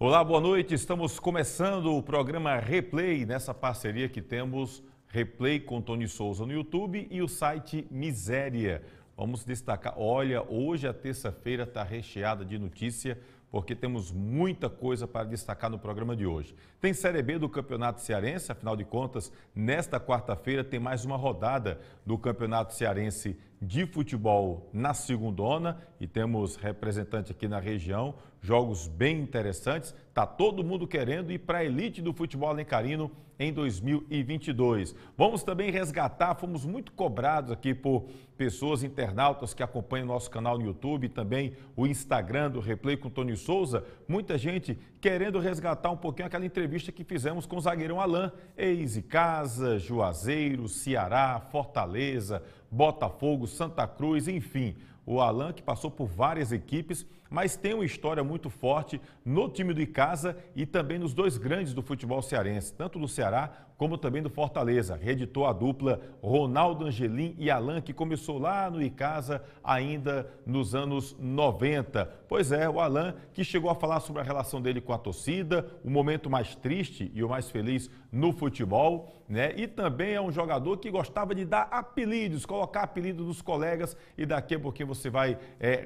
Olá, boa noite. Estamos começando o programa Replay, nessa parceria que temos Replay com Tony Souza no YouTube e o site Miséria. Vamos destacar, olha, hoje a terça-feira está recheada de notícia, porque temos muita coisa para destacar no programa de hoje. Tem Série B do Campeonato Cearense, afinal de contas, nesta quarta-feira tem mais uma rodada do Campeonato Cearense de futebol na segundona e temos representante aqui na região, jogos bem interessantes. Está todo mundo querendo ir para a elite do futebol alencarino em 2022. Vamos também resgatar, fomos muito cobrados aqui por pessoas, internautas que acompanham o nosso canal no YouTube e também o Instagram do Replay com Tony Souza. Muita gente querendo resgatar um pouquinho aquela entrevista que fizemos com o zagueirão Alan, ex-Icasa, Juazeiro, Ceará, Fortaleza, Botafogo, Santa Cruz, enfim. O Alan que passou por várias equipes, mas tem uma história muito forte no time do Icasa e também nos dois grandes do futebol cearense, tanto do Ceará como também do Fortaleza. Reeditou a dupla Ronaldo Angelim e Alan, que começou lá no Icasa ainda nos anos 90. Pois é, o Alan que chegou a falar sobre a relação dele com a torcida, o momento mais triste e o mais feliz no futebol, né? E também é um jogador que gostava de dar apelidos, colocar apelidos dos colegas, e daqui a pouquinho você vai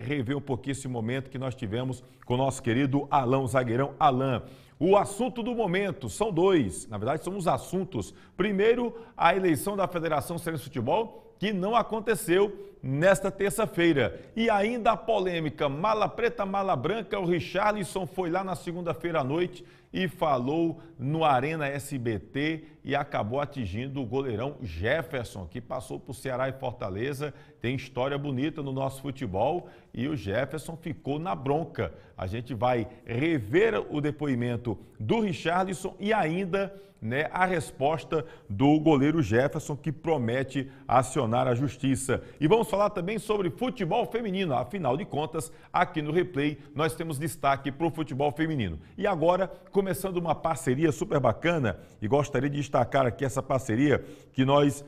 rever um pouquinho esse momento que nós tivemos com o nosso querido Alan, o zagueirão Alan. O assunto do momento, são dois, na verdade são os assuntos. Primeiro, a eleição da Federação Cearense de Futebol, que não aconteceu nesta terça-feira. E ainda a polêmica, mala preta, mala branca, o Richarlison foi lá na segunda-feira à noite e falou no Arena SBT e acabou atingindo o goleirão Jefferson, que passou por Ceará e Fortaleza, tem história bonita no nosso futebol, e o Jefferson ficou na bronca. A gente vai rever o depoimento do Richarlison e ainda, né, a resposta do goleiro Jefferson, que promete acionar a justiça. E vamos falar também sobre futebol feminino. Afinal de contas, aqui no Replay, nós temos destaque para o futebol feminino. E agora, começando uma parceria super bacana, e gostaria de destacar aqui essa parceria que nós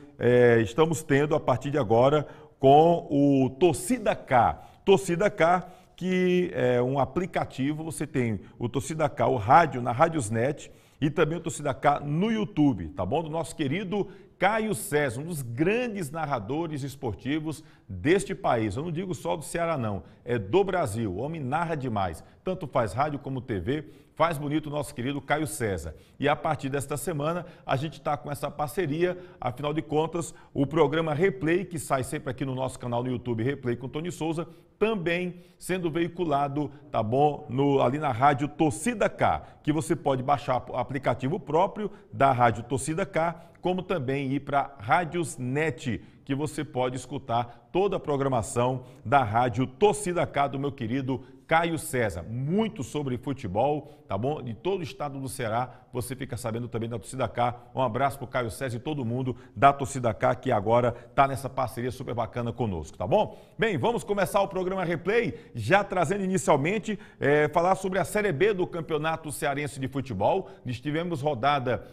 estamos tendo a partir de agora com o Torcida K. Torcida K, que é um aplicativo, você tem o Torcida K, o rádio, na Radiosnet, e também o Torcida K no YouTube, tá bom? Do nosso querido Caio César, um dos grandes narradores esportivos deste país. Eu não digo só do Ceará, não. É do Brasil. O homem narra demais. Tanto faz rádio como TV. Faz bonito o nosso querido Caio César. E a partir desta semana, a gente está com essa parceria. Afinal de contas, o programa Replay, que sai sempre aqui no nosso canal no YouTube, Replay com Tony Souza, também sendo veiculado, tá bom, ali na rádio Torcida K, que você pode baixar o aplicativo próprio da rádio Torcida K, como também ir para Radiosnet, que você pode escutar toda a programação da rádio Torcida K do meu querido Caio César. Muito sobre futebol, tá bom? De todo o estado do Ceará, você fica sabendo também da Torcida K. Um abraço para o Caio César e todo mundo da Torcida K, que agora está nessa parceria super bacana conosco, tá bom? Bem, vamos começar o programa Replay, já trazendo inicialmente, falar sobre a Série B do Campeonato Cearense de Futebol. Nós tivemos rodada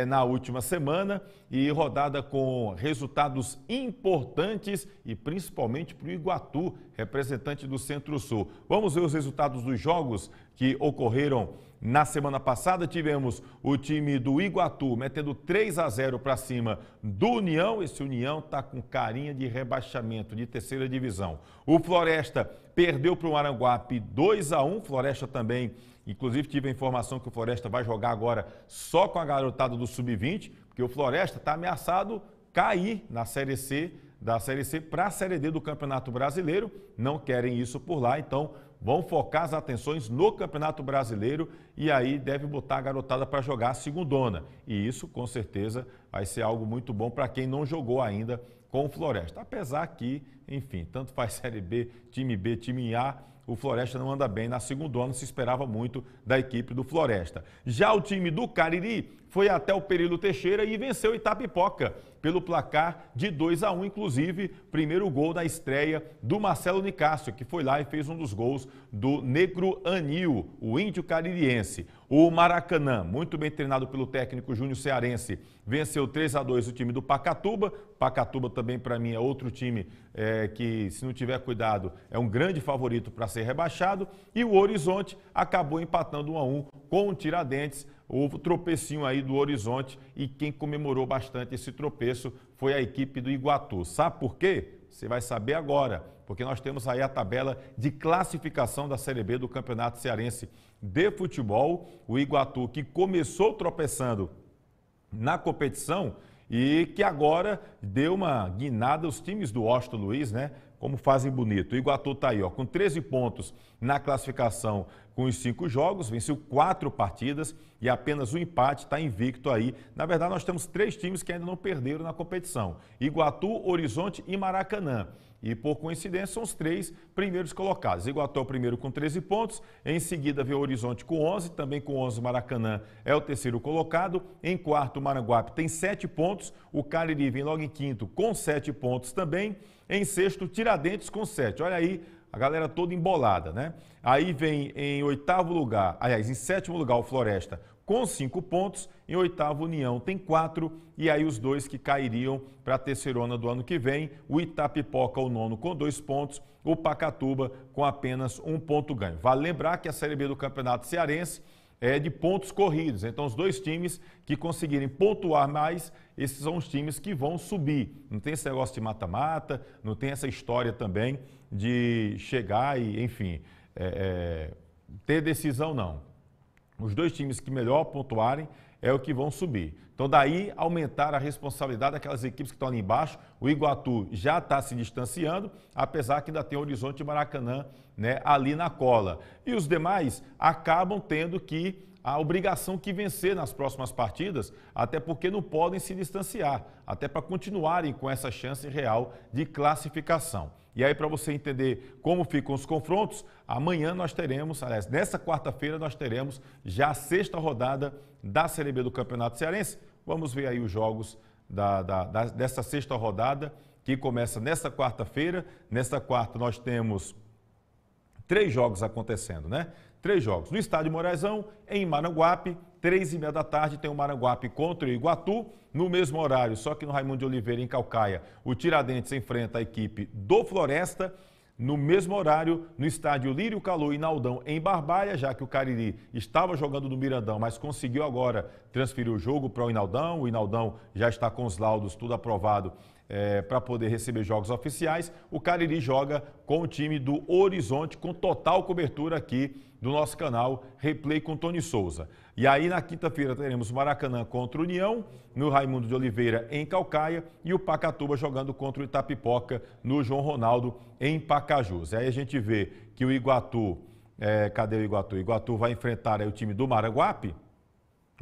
na última semana e rodada com resultados importantes e principalmente para o Iguatu, representante do Centro-Sul. Vamos ver os resultados dos jogos que ocorreram na semana passada. Tivemos o time do Iguatu metendo 3-0 para cima do União. Esse União está com carinha de rebaixamento, de terceira divisão. O Floresta perdeu para o Maranguape 2-1. Floresta também, inclusive tive a informação que o Floresta vai jogar agora só com a garotada do Sub-20, porque o Floresta está ameaçado cair na Série C, da Série C para a Série D do Campeonato Brasileiro. Não querem isso por lá, então vão focar as atenções no Campeonato Brasileiro e aí deve botar a garotada para jogar a segundona. E isso, com certeza, vai ser algo muito bom para quem não jogou ainda com o Floresta. Apesar que, enfim, tanto faz Série B, time A, o Floresta não anda bem na segundona, se esperava muito da equipe do Floresta. Já o time do Cariri foi até o Perilo Teixeira e venceu o Itapipoca pelo placar de 2-1, inclusive primeiro gol na estreia do Marcelo Nicásio, que foi lá e fez um dos gols do Negro Anil, o índio caririense. Fluminense. O Maracanã, muito bem treinado pelo técnico Júnior Cearense, venceu 3-2 o time do Pacatuba. Pacatuba também, para mim, é outro time que, se não tiver cuidado, é um grande favorito para ser rebaixado. E o Horizonte acabou empatando 1-1 com o Tiradentes, o tropecinho aí do Horizonte, e quem comemorou bastante esse tropeço foi a equipe do Iguatu. Sabe por quê? Você vai saber agora, porque nós temos aí a tabela de classificação da Série B do Campeonato Cearense de Futebol. O Iguatu, que começou tropeçando na competição e que agora deu uma guinada aos times do Washington Luiz, né? Como fazem bonito. O Iguatu está aí, ó, com 13 pontos na classificação com os 5 jogos, venceu 4 partidas e apenas um empate, está invicto aí. Na verdade, nós temos 3 times que ainda não perderam na competição: Iguatu, Horizonte e Maracanã. E, por coincidência, são os 3 primeiros colocados. Iguatu é o primeiro com 13 pontos, em seguida vem o Horizonte com 11, também com 11 Maracanã é o terceiro colocado. Em quarto, o Maranguape tem 7 pontos, o Cariri vem logo em quinto com 7 pontos também. Em sexto, Tiradentes com 7. Olha aí, a galera toda embolada, né? Aí vem em oitavo lugar, aliás, em sétimo lugar, o Floresta com 5 pontos. Em oitavo, União tem 4. E aí os 2 que cairiam para a terceirona do ano que vem, o Itapipoca, o nono, com 2 pontos. O Pacatuba com apenas 1 ponto ganho. Vale lembrar que a Série B do Campeonato Cearense é de pontos corridos. Então, os 2 times que conseguirem pontuar mais, esses são os times que vão subir. Não tem esse negócio de mata-mata, não tem essa história também de chegar e, enfim, ter decisão, não. Os 2 times que melhor pontuarem é o que vão subir. Então, daí aumentar a responsabilidade daquelas equipes que estão ali embaixo. O Iguatu já está se distanciando, apesar que ainda tem Horizonte e Maracanã, né, ali na cola. E os demais acabam tendo a obrigação que vencer nas próximas partidas, até porque não podem se distanciar, até para continuarem com essa chance real de classificação. E aí, para você entender como ficam os confrontos, amanhã nós teremos, aliás, nessa quarta-feira nós teremos já a 6ª rodada da Série B do Campeonato Cearense. Vamos ver aí os jogos dessa 6ª rodada, que começa nesta quarta-feira. Nesta quarta nós temos 3 jogos acontecendo, né? 3 jogos. No estádio Moraizão, em Maranguape, 3h30 da tarde, tem o Maranguape contra o Iguatu. No mesmo horário, só que no Raimundo de Oliveira, em Caucaia, o Tiradentes enfrenta a equipe do Floresta. No mesmo horário, no estádio Lírio Calu e Naldão, em Barbalha, já que o Cariri estava jogando no Mirandão, mas conseguiu agora transferir o jogo para o Inaldão. O Inaldão já está com os laudos, tudo aprovado para poder receber jogos oficiais. O Cariri joga com o time do Horizonte, com total cobertura aqui do nosso canal Replay com Tony Souza. E aí na quinta-feira teremos o Maracanã contra o União, no Raimundo de Oliveira, em Caucaia, e o Pacatuba jogando contra o Itapipoca, no João Ronaldo, em Pacajus. Aí a gente vê que o Iguatu, cadê o Iguatu? O Iguatu vai enfrentar aí o time do Maranguape.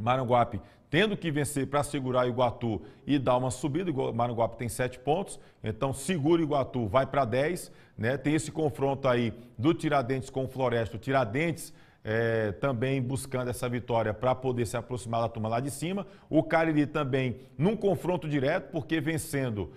Maranguape tendo que vencer para segurar o Iguatu e dar uma subida. O Maranguape tem 7 pontos, então segura o Iguatu, vai para 10, né? Tem esse confronto aí do Tiradentes com o Floresta. O Tiradentes também buscando essa vitória para poder se aproximar da turma lá de cima. O Cariri também num confronto direto, porque vencendo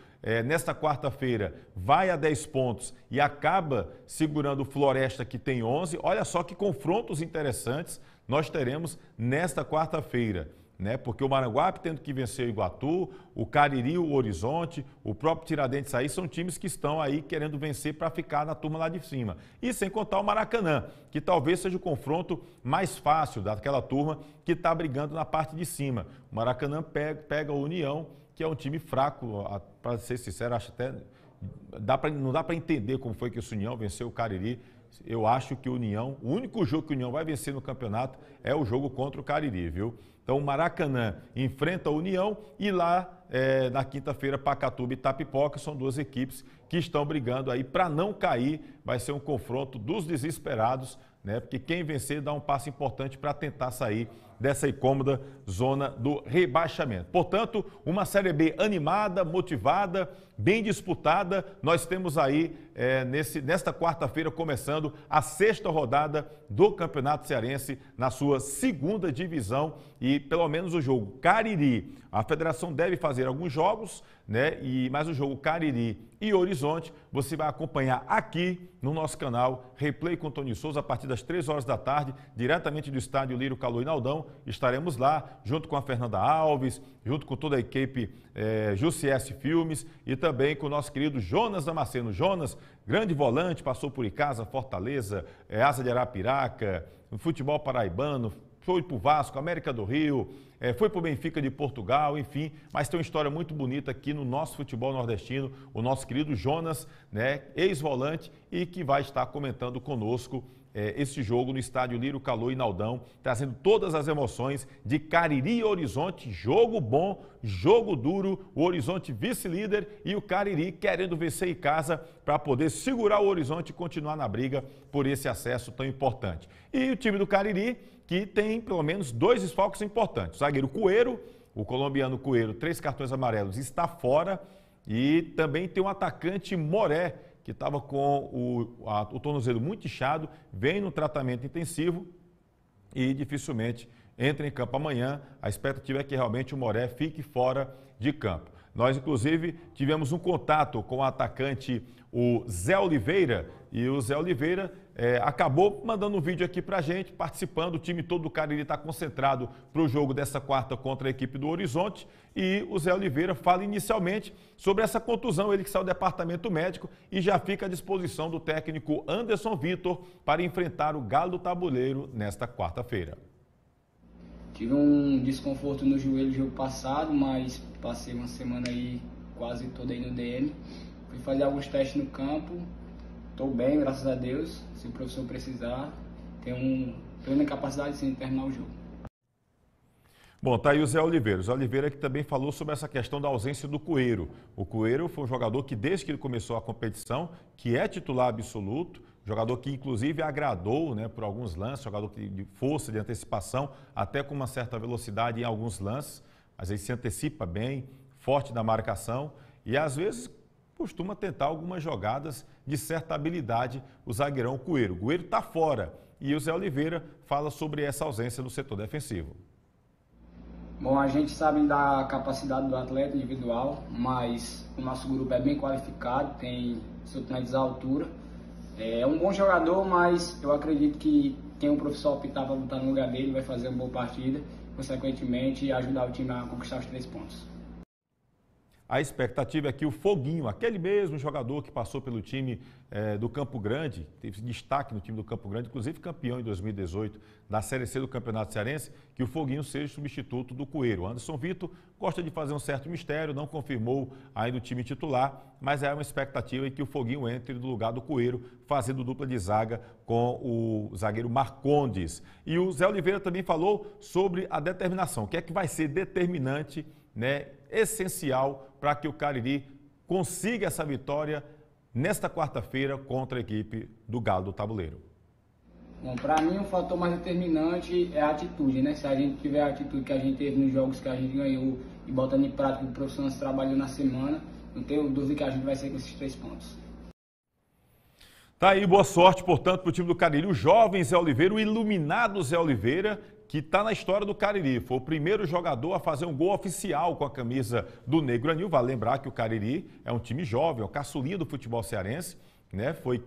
nesta quarta-feira vai a 10 pontos e acaba segurando o Floresta, que tem 11. Olha só que confrontos interessantes nós teremos nesta quarta-feira, né? Porque o Maranguape tendo que vencer o Iguatu, o Cariri, o Horizonte, o próprio Tiradentes aí são times que estão aí querendo vencer para ficar na turma lá de cima. E sem contar o Maracanã, que talvez seja o confronto mais fácil daquela turma que está brigando na parte de cima. O Maracanã pega o União, que é um time fraco, para ser sincero, acho até não dá para entender como foi que o União venceu o Cariri. Eu acho que o União, o único jogo que o União vai vencer no campeonato é o jogo contra o Cariri, viu? Então o Maracanã enfrenta a União e lá na quinta-feira Pacatuba e Itapipoca são 2 equipes que estão brigando aí para não cair. Vai ser um confronto dos desesperados, né? Porque quem vencer dá um passo importante para tentar sair dessa incômoda zona do rebaixamento. Portanto, uma Série B animada, motivada, bem disputada. Nós temos aí, nesta quarta-feira, começando a 6ª rodada do Campeonato Cearense na sua 2ª divisão e pelo menos o jogo Cariri. A federação deve fazer alguns jogos, né? Mas o jogo Cariri e Horizonte você vai acompanhar aqui no nosso canal Replay com Tony Souza a partir das 3 horas da tarde, diretamente do estádio Lírio Caloi Naldão. Estaremos lá junto com a Fernanda Alves, junto com toda a equipe Jussiesse Filmes e também com o nosso querido Jonas Damasceno. Jonas, grande volante, passou por Icasa, Fortaleza, Asa de Arapiraca, futebol paraibano, foi para o Vasco, América do Rio, foi para o Benfica de Portugal, enfim, mas tem uma história muito bonita aqui no nosso futebol nordestino, o nosso querido Jonas, né, ex-volante, e que vai estar comentando conosco esse jogo no estádio Lírio Caloi Naldão, trazendo todas as emoções de Cariri e Horizonte, jogo bom, jogo duro, o Horizonte vice-líder e o Cariri querendo vencer em casa para poder segurar o Horizonte e continuar na briga por esse acesso tão importante. E o time do Cariri, que tem pelo menos 2 desfalques importantes. O zagueiro Coelho, o colombiano Coelho, 3 cartões amarelos, está fora. E também tem um atacante Moré, que estava com o tornozelo muito inchado, vem no tratamento intensivo e dificilmente entra em campo amanhã. A expectativa é que realmente o Moré fique fora de campo. Nós, inclusive, tivemos um contato com o atacante, o Zé Oliveira, e o Zé Oliveira acabou mandando um vídeo aqui pra gente, participando. O time todo do Cariri está concentrado para o jogo dessa quarta contra a equipe do Horizonte. E o Zé Oliveira fala inicialmente sobre essa contusão, ele que saiu do departamento médico e já fica à disposição do técnico Anderson Vitor para enfrentar o Galo do Tabuleiro nesta quarta-feira. Tive um desconforto no joelho no jogo passado, mas passei uma semana aí quase toda aí no DM. Fui fazer alguns testes no campo, estou bem, graças a Deus. Se o professor precisar, tenho plena capacidade sim de terminar o jogo. Bom, tá aí o Zé Oliveira. O Zé Oliveira que também falou sobre essa questão da ausência do Coelho. O Coelho foi um jogador que desde que ele começou a competição, que é titular absoluto, jogador que inclusive agradou, né, por alguns lances, jogador de força, de antecipação, até com uma certa velocidade em alguns lances, mas ele se antecipa bem, forte na marcação e às vezes costuma tentar algumas jogadas de certa habilidade, o zagueirão Coelho. O Coelho está fora e o Zé Oliveira fala sobre essa ausência no setor defensivo. Bom, a gente sabe da capacidade do atleta individual, mas o nosso grupo é bem qualificado, tem estudantes à altura. É um bom jogador, mas eu acredito que tem um professor optar para lutar no lugar dele, vai fazer uma boa partida, consequentemente ajudar o time a conquistar os 3 pontos. A expectativa é que o Foguinho, aquele mesmo jogador que passou pelo time do Campo Grande, teve destaque no time do Campo Grande, inclusive campeão em 2018 da Série C do Campeonato Cearense, que o Foguinho seja substituto do Coelho. Anderson Vitor gosta de fazer um certo mistério, não confirmou ainda o time titular, mas é uma expectativa que o Foguinho entre no lugar do Coelho, fazendo dupla de zaga com o zagueiro Marcondes. E o Zé Oliveira também falou sobre a determinação, o que é que vai ser determinante, né, essencial para que o Cariri consiga essa vitória nesta quarta-feira contra a equipe do Galo do Tabuleiro. Bom, para mim o fator mais determinante é a atitude, né? Se a gente tiver a atitude que a gente teve nos jogos que a gente ganhou e botando em prática o que o professor trabalhou na semana, não tenho dúvida que a gente vai ser com esses 3 pontos. Tá aí, boa sorte, portanto, para o time do Cariri, o jovem Zé Oliveira, o iluminado Zé Oliveira, que está na história do Cariri. Foi o primeiro jogador a fazer um gol oficial com a camisa do Negro Anil. Vale lembrar que o Cariri é um time jovem, é o caçulinha do futebol cearense, né? Foi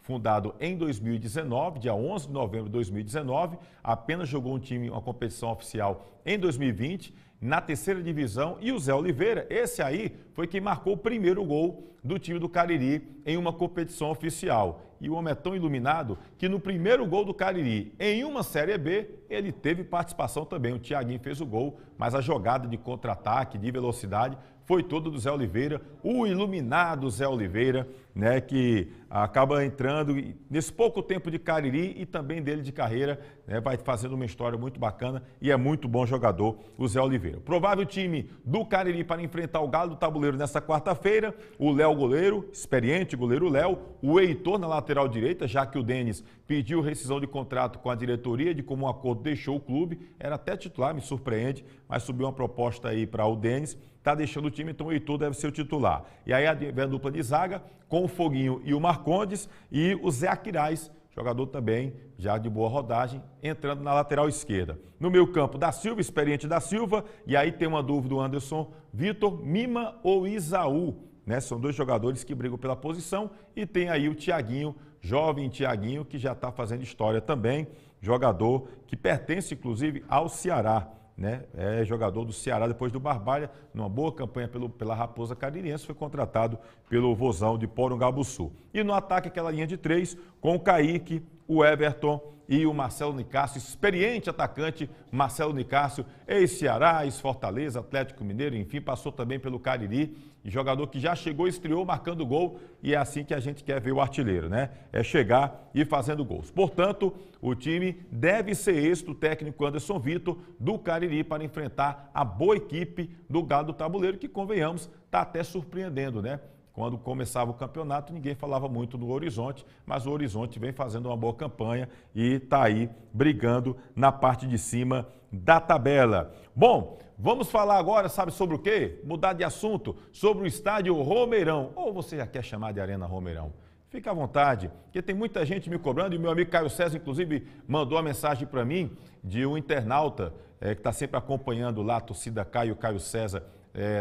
fundado em 2019, dia 11 de novembro de 2019. Apenas jogou uma competição oficial em 2020, na 3ª divisão. E o Zé Oliveira, esse aí, foi quem marcou o primeiro gol do time do Cariri em uma competição oficial. E o homem é tão iluminado que no primeiro gol do Cariri, em uma Série B, ele teve participação também. O Thiaguinho fez o gol, mas a jogada de contra-ataque, de velocidade, foi toda do Zé Oliveira, o iluminado Zé Oliveira, né, que acaba entrando nesse pouco tempo de Cariri e também dele de carreira, né, vai fazendo uma história muito bacana e é muito bom jogador o Zé Oliveira. Provável time do Cariri para enfrentar o Galo do Tabuleiro nesta quarta-feira, o Léo goleiro, experiente goleiro Léo, o Heitor na lateral lateral direita, já que o Denis pediu rescisão de contrato com a diretoria, de comum acordo deixou o clube, era até titular, me surpreende, mas subiu uma proposta aí para o Denis, está deixando o time, então o Heitor deve ser o titular. E aí vem a dupla de zaga com o Foguinho e o Marcondes e o Zé Aquiraz, jogador também já de boa rodagem, entrando na lateral esquerda. No meio campo, da Silva, experiente da Silva, e aí tem uma dúvida do Anderson Vitor, Mima ou Isaú, né? São dois jogadores que brigam pela posição e tem aí o Thiaguinho, jovem Thiaguinho, que já está fazendo história também, jogador que pertence inclusive ao Ceará, né? É jogador do Ceará depois do Barbalha, numa boa campanha pela Raposa Caririense, foi contratado pelo Vozão de Porongabuçu. E no ataque aquela linha de 3, com o Kaique, o Everton e o Marcelo Nicásio, experiente atacante Marcelo Nicásio, ex-Ceará, ex-Fortaleza, Atlético Mineiro, enfim, passou também pelo Cariri, e jogador que já chegou, estreou marcando gol, e é assim que a gente quer ver o artilheiro, né? É chegar e fazendo gols. Portanto, o time deve ser esse do técnico Anderson Vitor, do Cariri, para enfrentar a boa equipe do Galo do Tabuleiro, que, convenhamos, está até surpreendendo, né? Quando começava o campeonato, ninguém falava muito do Horizonte, mas o Horizonte vem fazendo uma boa campanha e está aí brigando na parte de cima da tabela. Bom, vamos falar agora, sabe sobre o quê? Mudar de assunto, sobre o estádio Romeirão. Ou você já quer chamar de Arena Romeirão? Fica à vontade, porque tem muita gente me cobrando, e o meu amigo Caio César, inclusive, mandou uma mensagem para mim de um internauta que está sempre acompanhando lá a torcida Caio César,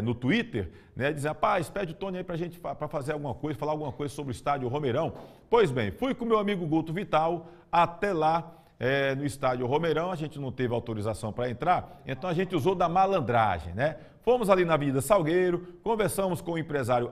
no Twitter, né, dizer, rapaz, pede o Tony aí pra gente para fazer alguma coisa, falar alguma coisa sobre o estádio Romeirão. Pois bem, fui com meu amigo Guto Vital até lá no estádio Romeirão, a gente não teve autorização para entrar, então a gente usou da malandragem, né? Fomos ali na Avenida Salgueiro, conversamos com o empresário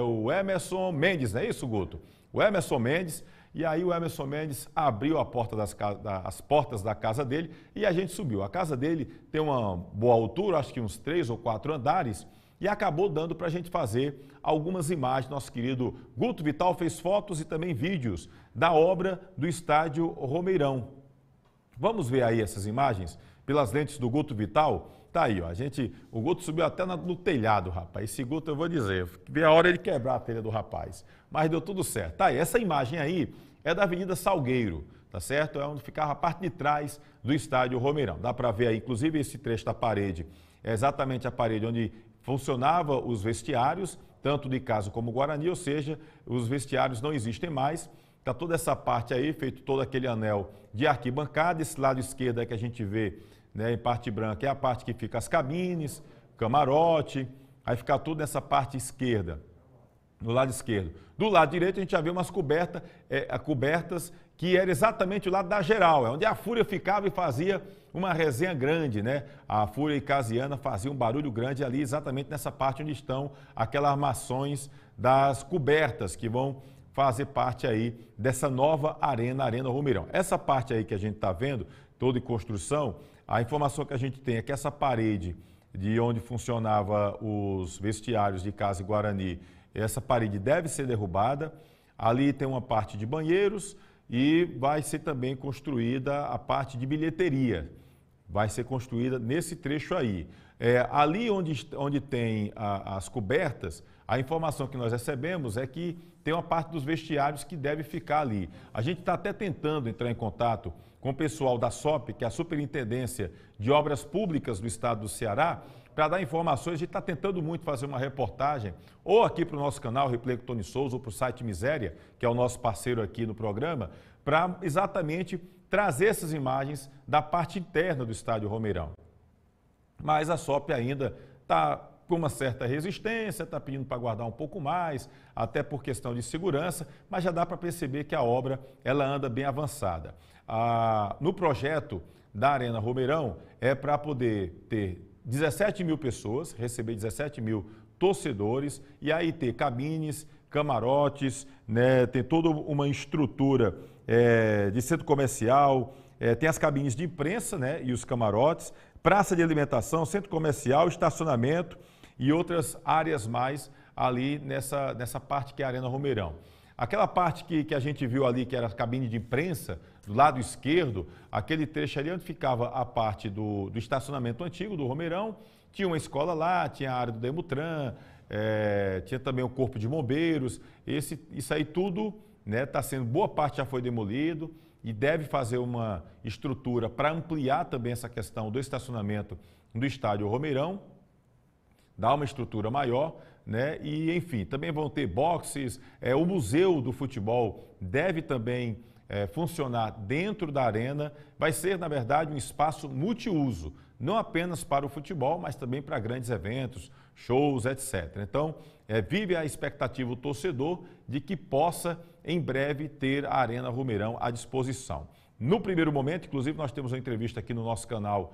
o Emerson Mendes, não é isso, Guto? O Emerson Mendes. E aí o Emerson Mendes abriu as portas da casa dele e a gente subiu. A casa dele tem uma boa altura, acho que uns 3 ou 4 andares, e acabou dando para a gente fazer algumas imagens. Nosso querido Guto Vital fez fotos e também vídeos da obra do estádio Romeirão. Vamos ver aí essas imagens pelas lentes do Guto Vital? Tá aí, ó. O Guto subiu até no telhado, rapaz. Esse Guto eu vou dizer, vi a hora de quebrar a telha do rapaz. Mas deu tudo certo. Tá aí, essa imagem aí é da Avenida Salgueiro, tá certo? É onde ficava a parte de trás do estádio Romeirão. Dá para ver aí, inclusive esse trecho da parede, é exatamente a parede onde funcionava os vestiários, tanto de Casa como Guarani, ou seja, os vestiários não existem mais. Tá toda essa parte aí, feito todo aquele anel de arquibancada. Esse lado esquerdo é que a gente vê, né, em parte branca, é a parte que fica as cabines, camarote, aí fica tudo nessa parte esquerda, no lado esquerdo. Do lado direito a gente já vê umas cobertas que era exatamente o lado da geral, é onde a Fúria ficava e fazia uma resenha grande, né? A Fúria e Casiana faziam um barulho grande ali exatamente nessa parte onde estão aquelas armações das cobertas que vão fazer parte aí dessa nova Arena Romeirão. Essa parte aí que a gente está vendo, toda em construção, a informação que a gente tem é que essa parede de onde funcionava os vestiários de Casa e Guarani, essa parede deve ser derrubada. Ali tem uma parte de banheiros e vai ser também construída a parte de bilheteria. Vai ser construída nesse trecho aí. Ali onde tem as cobertas, a informação que nós recebemos é que tem uma parte dos vestiários que deve ficar ali. A gente está até tentando entrar em contato com o pessoal da SOP, que é a Superintendência de Obras Públicas do Estado do Ceará, para dar informações. A gente está tentando muito fazer uma reportagem, ou aqui para o nosso canal, Replay com Tony Souza, ou para o site Miséria, que é o nosso parceiro aqui no programa, para exatamente trazer essas imagens da parte interna do estádio Romeirão. Mas a SOP ainda está com uma certa resistência, está pedindo para guardar um pouco mais, até por questão de segurança, mas já dá para perceber que a obra ela anda bem avançada. No projeto da Arena Romeirão é para poder ter 17 mil pessoas, receber 17 mil torcedores e aí ter cabines, camarotes, né, tem toda uma estrutura de centro comercial, tem as cabines de imprensa, né, e os camarotes, praça de alimentação, centro comercial, estacionamento e outras áreas mais ali nessa parte que é a Arena Romeirão. Aquela parte que a gente viu ali, que era a cabine de imprensa, do lado esquerdo, aquele trecho ali onde ficava a parte do estacionamento antigo do Romeirão, tinha uma escola lá, tinha a área do Demutran, tinha também o Corpo de Bombeiros, isso aí tudo, né? Boa parte já foi demolido e deve fazer uma estrutura para ampliar também essa questão do estacionamento do estádio Romeirão, dar uma estrutura maior, né? E, enfim, também vão ter boxes, o Museu do Futebol deve também funcionar dentro da arena, vai ser, na verdade, um espaço multiuso, não apenas para o futebol, mas também para grandes eventos, shows, etc. Então, vive a expectativa o torcedor de que possa, em breve, ter a Arena Romeirão à disposição. No primeiro momento, inclusive, nós temos uma entrevista aqui no nosso canal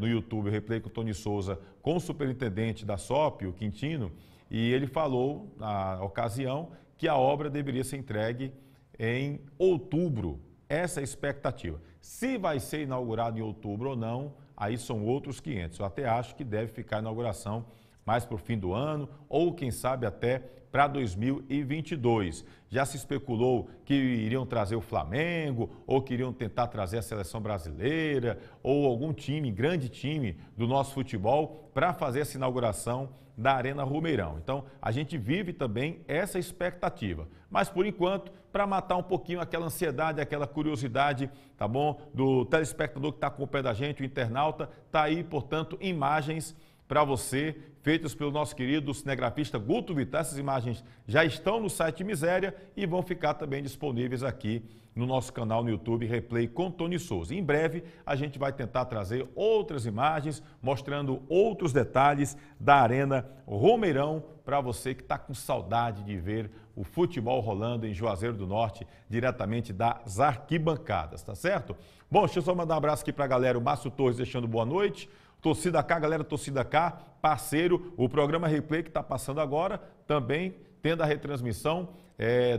no YouTube, o Replay com o Tony Souza, com o superintendente da SOP, o Quintino, e ele falou, na ocasião, que a obra deveria ser entregue em outubro. Essa é a expectativa. Se vai ser inaugurado em outubro ou não, aí são outros 500. Eu até acho que deve ficar a inauguração mais para o fim do ano ou, quem sabe, até para 2022. Já se especulou que iriam trazer o Flamengo ou que iriam tentar trazer a seleção brasileira ou algum time, grande time do nosso futebol para fazer essa inauguração da Arena Romeirão. Então, a gente vive também essa expectativa. Mas, por enquanto, para matar um pouquinho aquela ansiedade, aquela curiosidade, tá bom? Do telespectador que está com o pé da gente, o internauta, tá aí, portanto, imagens para você, feitas pelo nosso querido cinegrafista Guto Vittar. Essas imagens já estão no site Miséria e vão ficar também disponíveis aqui no nosso canal no YouTube, Replay com Tony Souza. Em breve, a gente vai tentar trazer outras imagens, mostrando outros detalhes da Arena Romeirão, para você que está com saudade de ver o futebol rolando em Juazeiro do Norte, diretamente das arquibancadas, tá certo? Bom, deixa eu só mandar um abraço aqui para a galera, o Márcio Torres deixando boa noite. Torcida K, galera, Torcida K, parceiro, o programa Replay que está passando agora, também tendo a retransmissão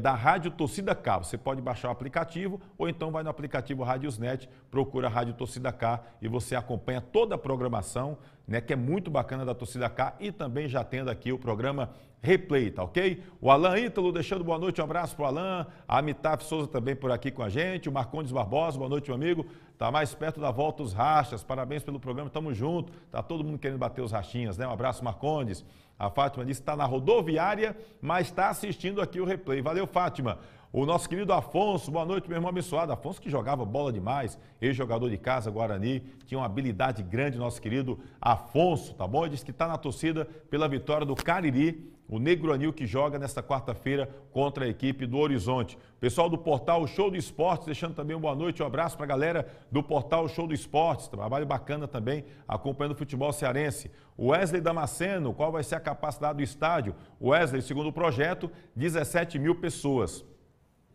da Rádio Torcida K. Você pode baixar o aplicativo ou então vai no aplicativo Radiosnet, procura a Rádio Torcida K e você acompanha toda a programação, né, que é muito bacana da Torcida K e também já tendo aqui o programa Replay, tá ok? O Alan Ítalo deixando boa noite, um abraço para o Alan, a Amitaf Souza também por aqui com a gente, o Marcondes Barbosa, boa noite, meu amigo, tá mais perto da volta os rachas, parabéns pelo programa, tamo junto, tá todo mundo querendo bater os rachinhas, né? Um abraço, Marcondes. A Fátima disse que está na rodoviária, mas está assistindo aqui o Replay. Valeu, Fátima. O nosso querido Afonso, boa noite, meu irmão abençoado. Afonso que jogava bola demais, ex-jogador de casa, Guarani, tinha uma habilidade grande, nosso querido Afonso, tá bom? Ele disse que está na torcida pela vitória do Cariri, o Negro Anil que joga nesta quarta-feira contra a equipe do Horizonte. Pessoal do Portal Show do Esportes, deixando também uma boa noite, um abraço para a galera do Portal Show do Esportes, trabalho bacana também, acompanhando o futebol cearense. O Wesley Damasceno, qual vai ser a capacidade do estádio? O Wesley, segundo o projeto, 17 mil pessoas.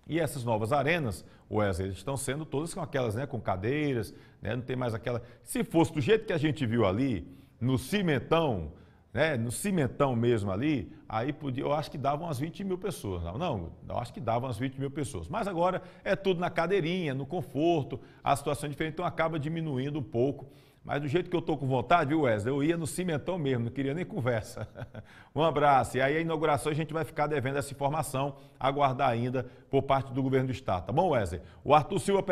E essas novas arenas, Wesley, estão sendo todas com aquelas, né, com cadeiras, né, não tem mais aquela... Se fosse do jeito que a gente viu ali, no cimentão, né, no cimentão mesmo ali, aí podia, eu acho que davam umas 20 mil pessoas. Não, eu acho que davam umas 20 mil pessoas. Mas agora é tudo na cadeirinha, no conforto, a situação é diferente, então acaba diminuindo um pouco. Mas do jeito que eu estou com vontade, viu, Wesley? Eu ia no cimentão mesmo, não queria nem conversa. Um abraço. E aí a inauguração a gente vai ficar devendo essa informação, aguardar ainda por parte do governo do estado. Tá bom, Wesley? O Arthur Silva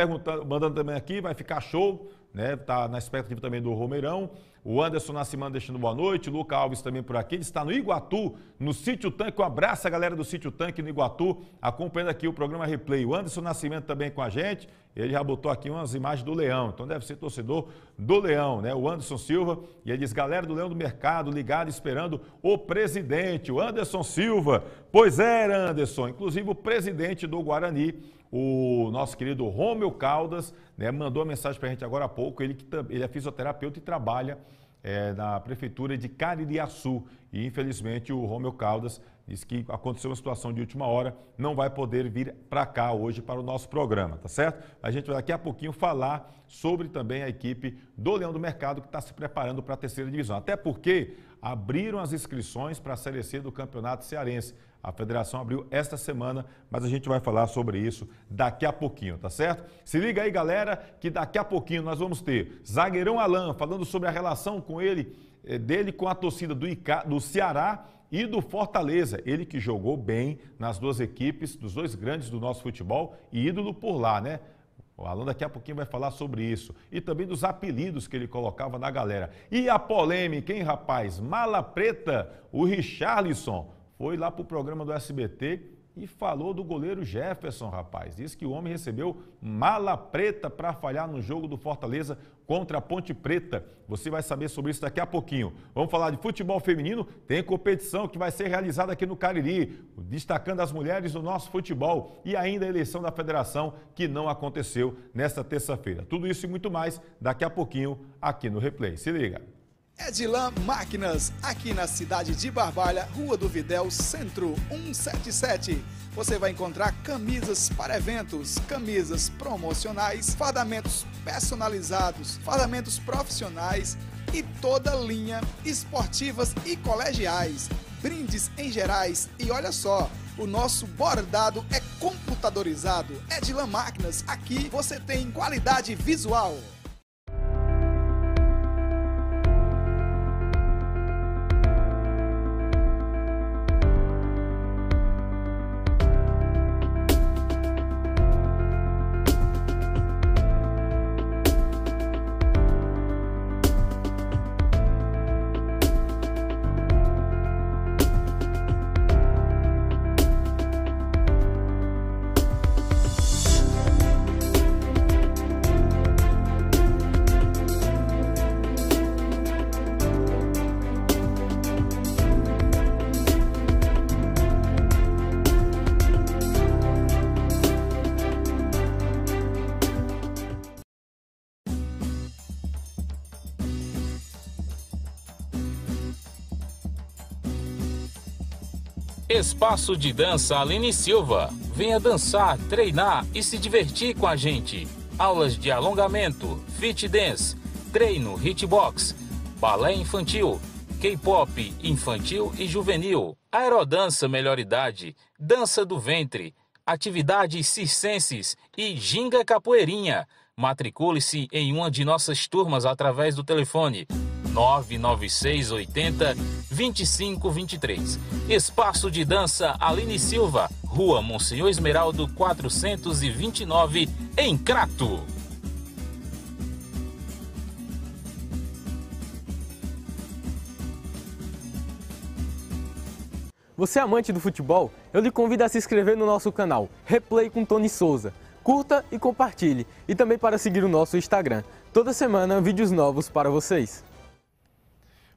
mandando também aqui, vai ficar show, né? Tá na expectativa também do Romeirão. O Anderson Nascimento deixando boa noite, o Luca Alves também por aqui, ele está no Iguatu, no Sítio Tanque, um abraço a galera do Sítio Tanque no Iguatu, acompanhando aqui o programa Replay. O Anderson Nascimento também com a gente, ele já botou aqui umas imagens do Leão, então deve ser torcedor do Leão, né? O Anderson Silva, e ele diz, galera do Leão do Mercado, ligado, esperando o presidente, o Anderson Silva. Pois é, Anderson, inclusive o presidente do Guarani, o nosso querido Rômio Caldas, né, mandou uma mensagem para a gente agora há pouco, ele é fisioterapeuta e trabalha na prefeitura de Caririaçu e infelizmente o Rômio Caldas disse que aconteceu uma situação de última hora, não vai poder vir para cá hoje para o nosso programa, tá certo? A gente vai daqui a pouquinho falar sobre também a equipe do Leão do Mercado que está se preparando para a terceira divisão, até porque abriram as inscrições para a Série C do Campeonato Cearense. A federação abriu esta semana, mas a gente vai falar sobre isso daqui a pouquinho, tá certo? Se liga aí, galera, que daqui a pouquinho nós vamos ter Zagueirão Alan falando sobre a relação dele com a torcida do Ceará e do Fortaleza. Ele que jogou bem nas duas equipes, dos dois grandes do nosso futebol e ídolo por lá, né? O Alan daqui a pouquinho vai falar sobre isso. E também dos apelidos que ele colocava na galera. E a polêmica, hein, rapaz? Mala Preta, o Richarlison foi lá para o programa do SBT e falou do goleiro Jefferson, rapaz. Diz que o homem recebeu mala preta para falhar no jogo do Fortaleza contra a Ponte Preta. Você vai saber sobre isso daqui a pouquinho. Vamos falar de futebol feminino. Tem competição que vai ser realizada aqui no Cariri, destacando as mulheres do nosso futebol e ainda a eleição da federação que não aconteceu nesta terça-feira. Tudo isso e muito mais daqui a pouquinho aqui no Replay. Se liga. Edilan Máquinas, aqui na cidade de Barbalha, Rua do Videl, Centro 177. Você vai encontrar camisas para eventos, camisas promocionais, fardamentos personalizados, fardamentos profissionais e toda linha esportivas e colegiais, brindes em gerais e olha só, o nosso bordado é computadorizado. Edilan Máquinas, aqui você tem qualidade visual. Espaço de Dança Aline Silva. Venha dançar, treinar e se divertir com a gente. Aulas de alongamento, fit dance, treino, hitbox, balé infantil, K-pop infantil e juvenil, aerodança melhor idade, dança do ventre, atividades circenses e ginga capoeirinha. Matricule-se em uma de nossas turmas através do telefone 996 80 2523. Espaço de Dança Aline Silva, Rua Monsenhor Esmeraldo 429, em Crato. Você é amante do futebol? Eu lhe convido a se inscrever no nosso canal Replay com Tony Souza. Curta e compartilhe. E também para seguir o nosso Instagram. Toda semana, vídeos novos para vocês.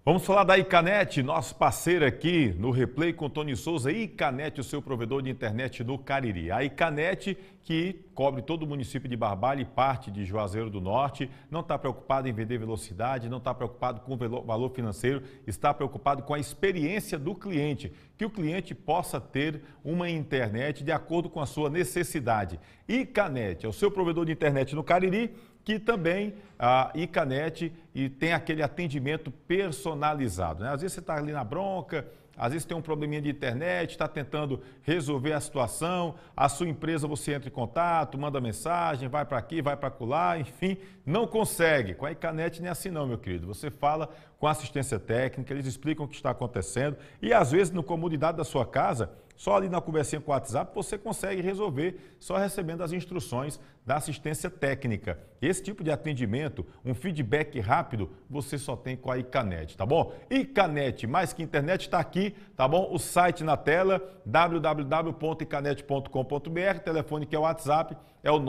Vamos falar da Icanet, nosso parceiro aqui no Replay com Tony Souza. Icanet, o seu provedor de internet no Cariri. A Icanet, que cobre todo o município de Barbalha e parte de Juazeiro do Norte, não está preocupado em vender velocidade, não está preocupado com o valor financeiro, está preocupado com a experiência do cliente, que o cliente possa ter uma internet de acordo com a sua necessidade. Icanet é o seu provedor de internet no Cariri, que também a Icanet e tem aquele atendimento personalizado, né? Às vezes você está ali na bronca, às vezes tem um probleminha de internet, está tentando resolver a situação, a sua empresa você entra em contato, manda mensagem, vai para aqui, vai para acolá, enfim, não consegue. Com a Icanet nem assim não, meu querido. Você fala com assistência técnica, eles explicam o que está acontecendo e às vezes na comodidade da sua casa, só ali na conversinha com o WhatsApp, você consegue resolver só recebendo as instruções da assistência técnica. Esse tipo de atendimento, um feedback rápido, você só tem com a Icanet, tá bom? Icanet, mais que internet, está aqui, tá bom? O site na tela, www.icanet.com.br, telefone que é o WhatsApp, é o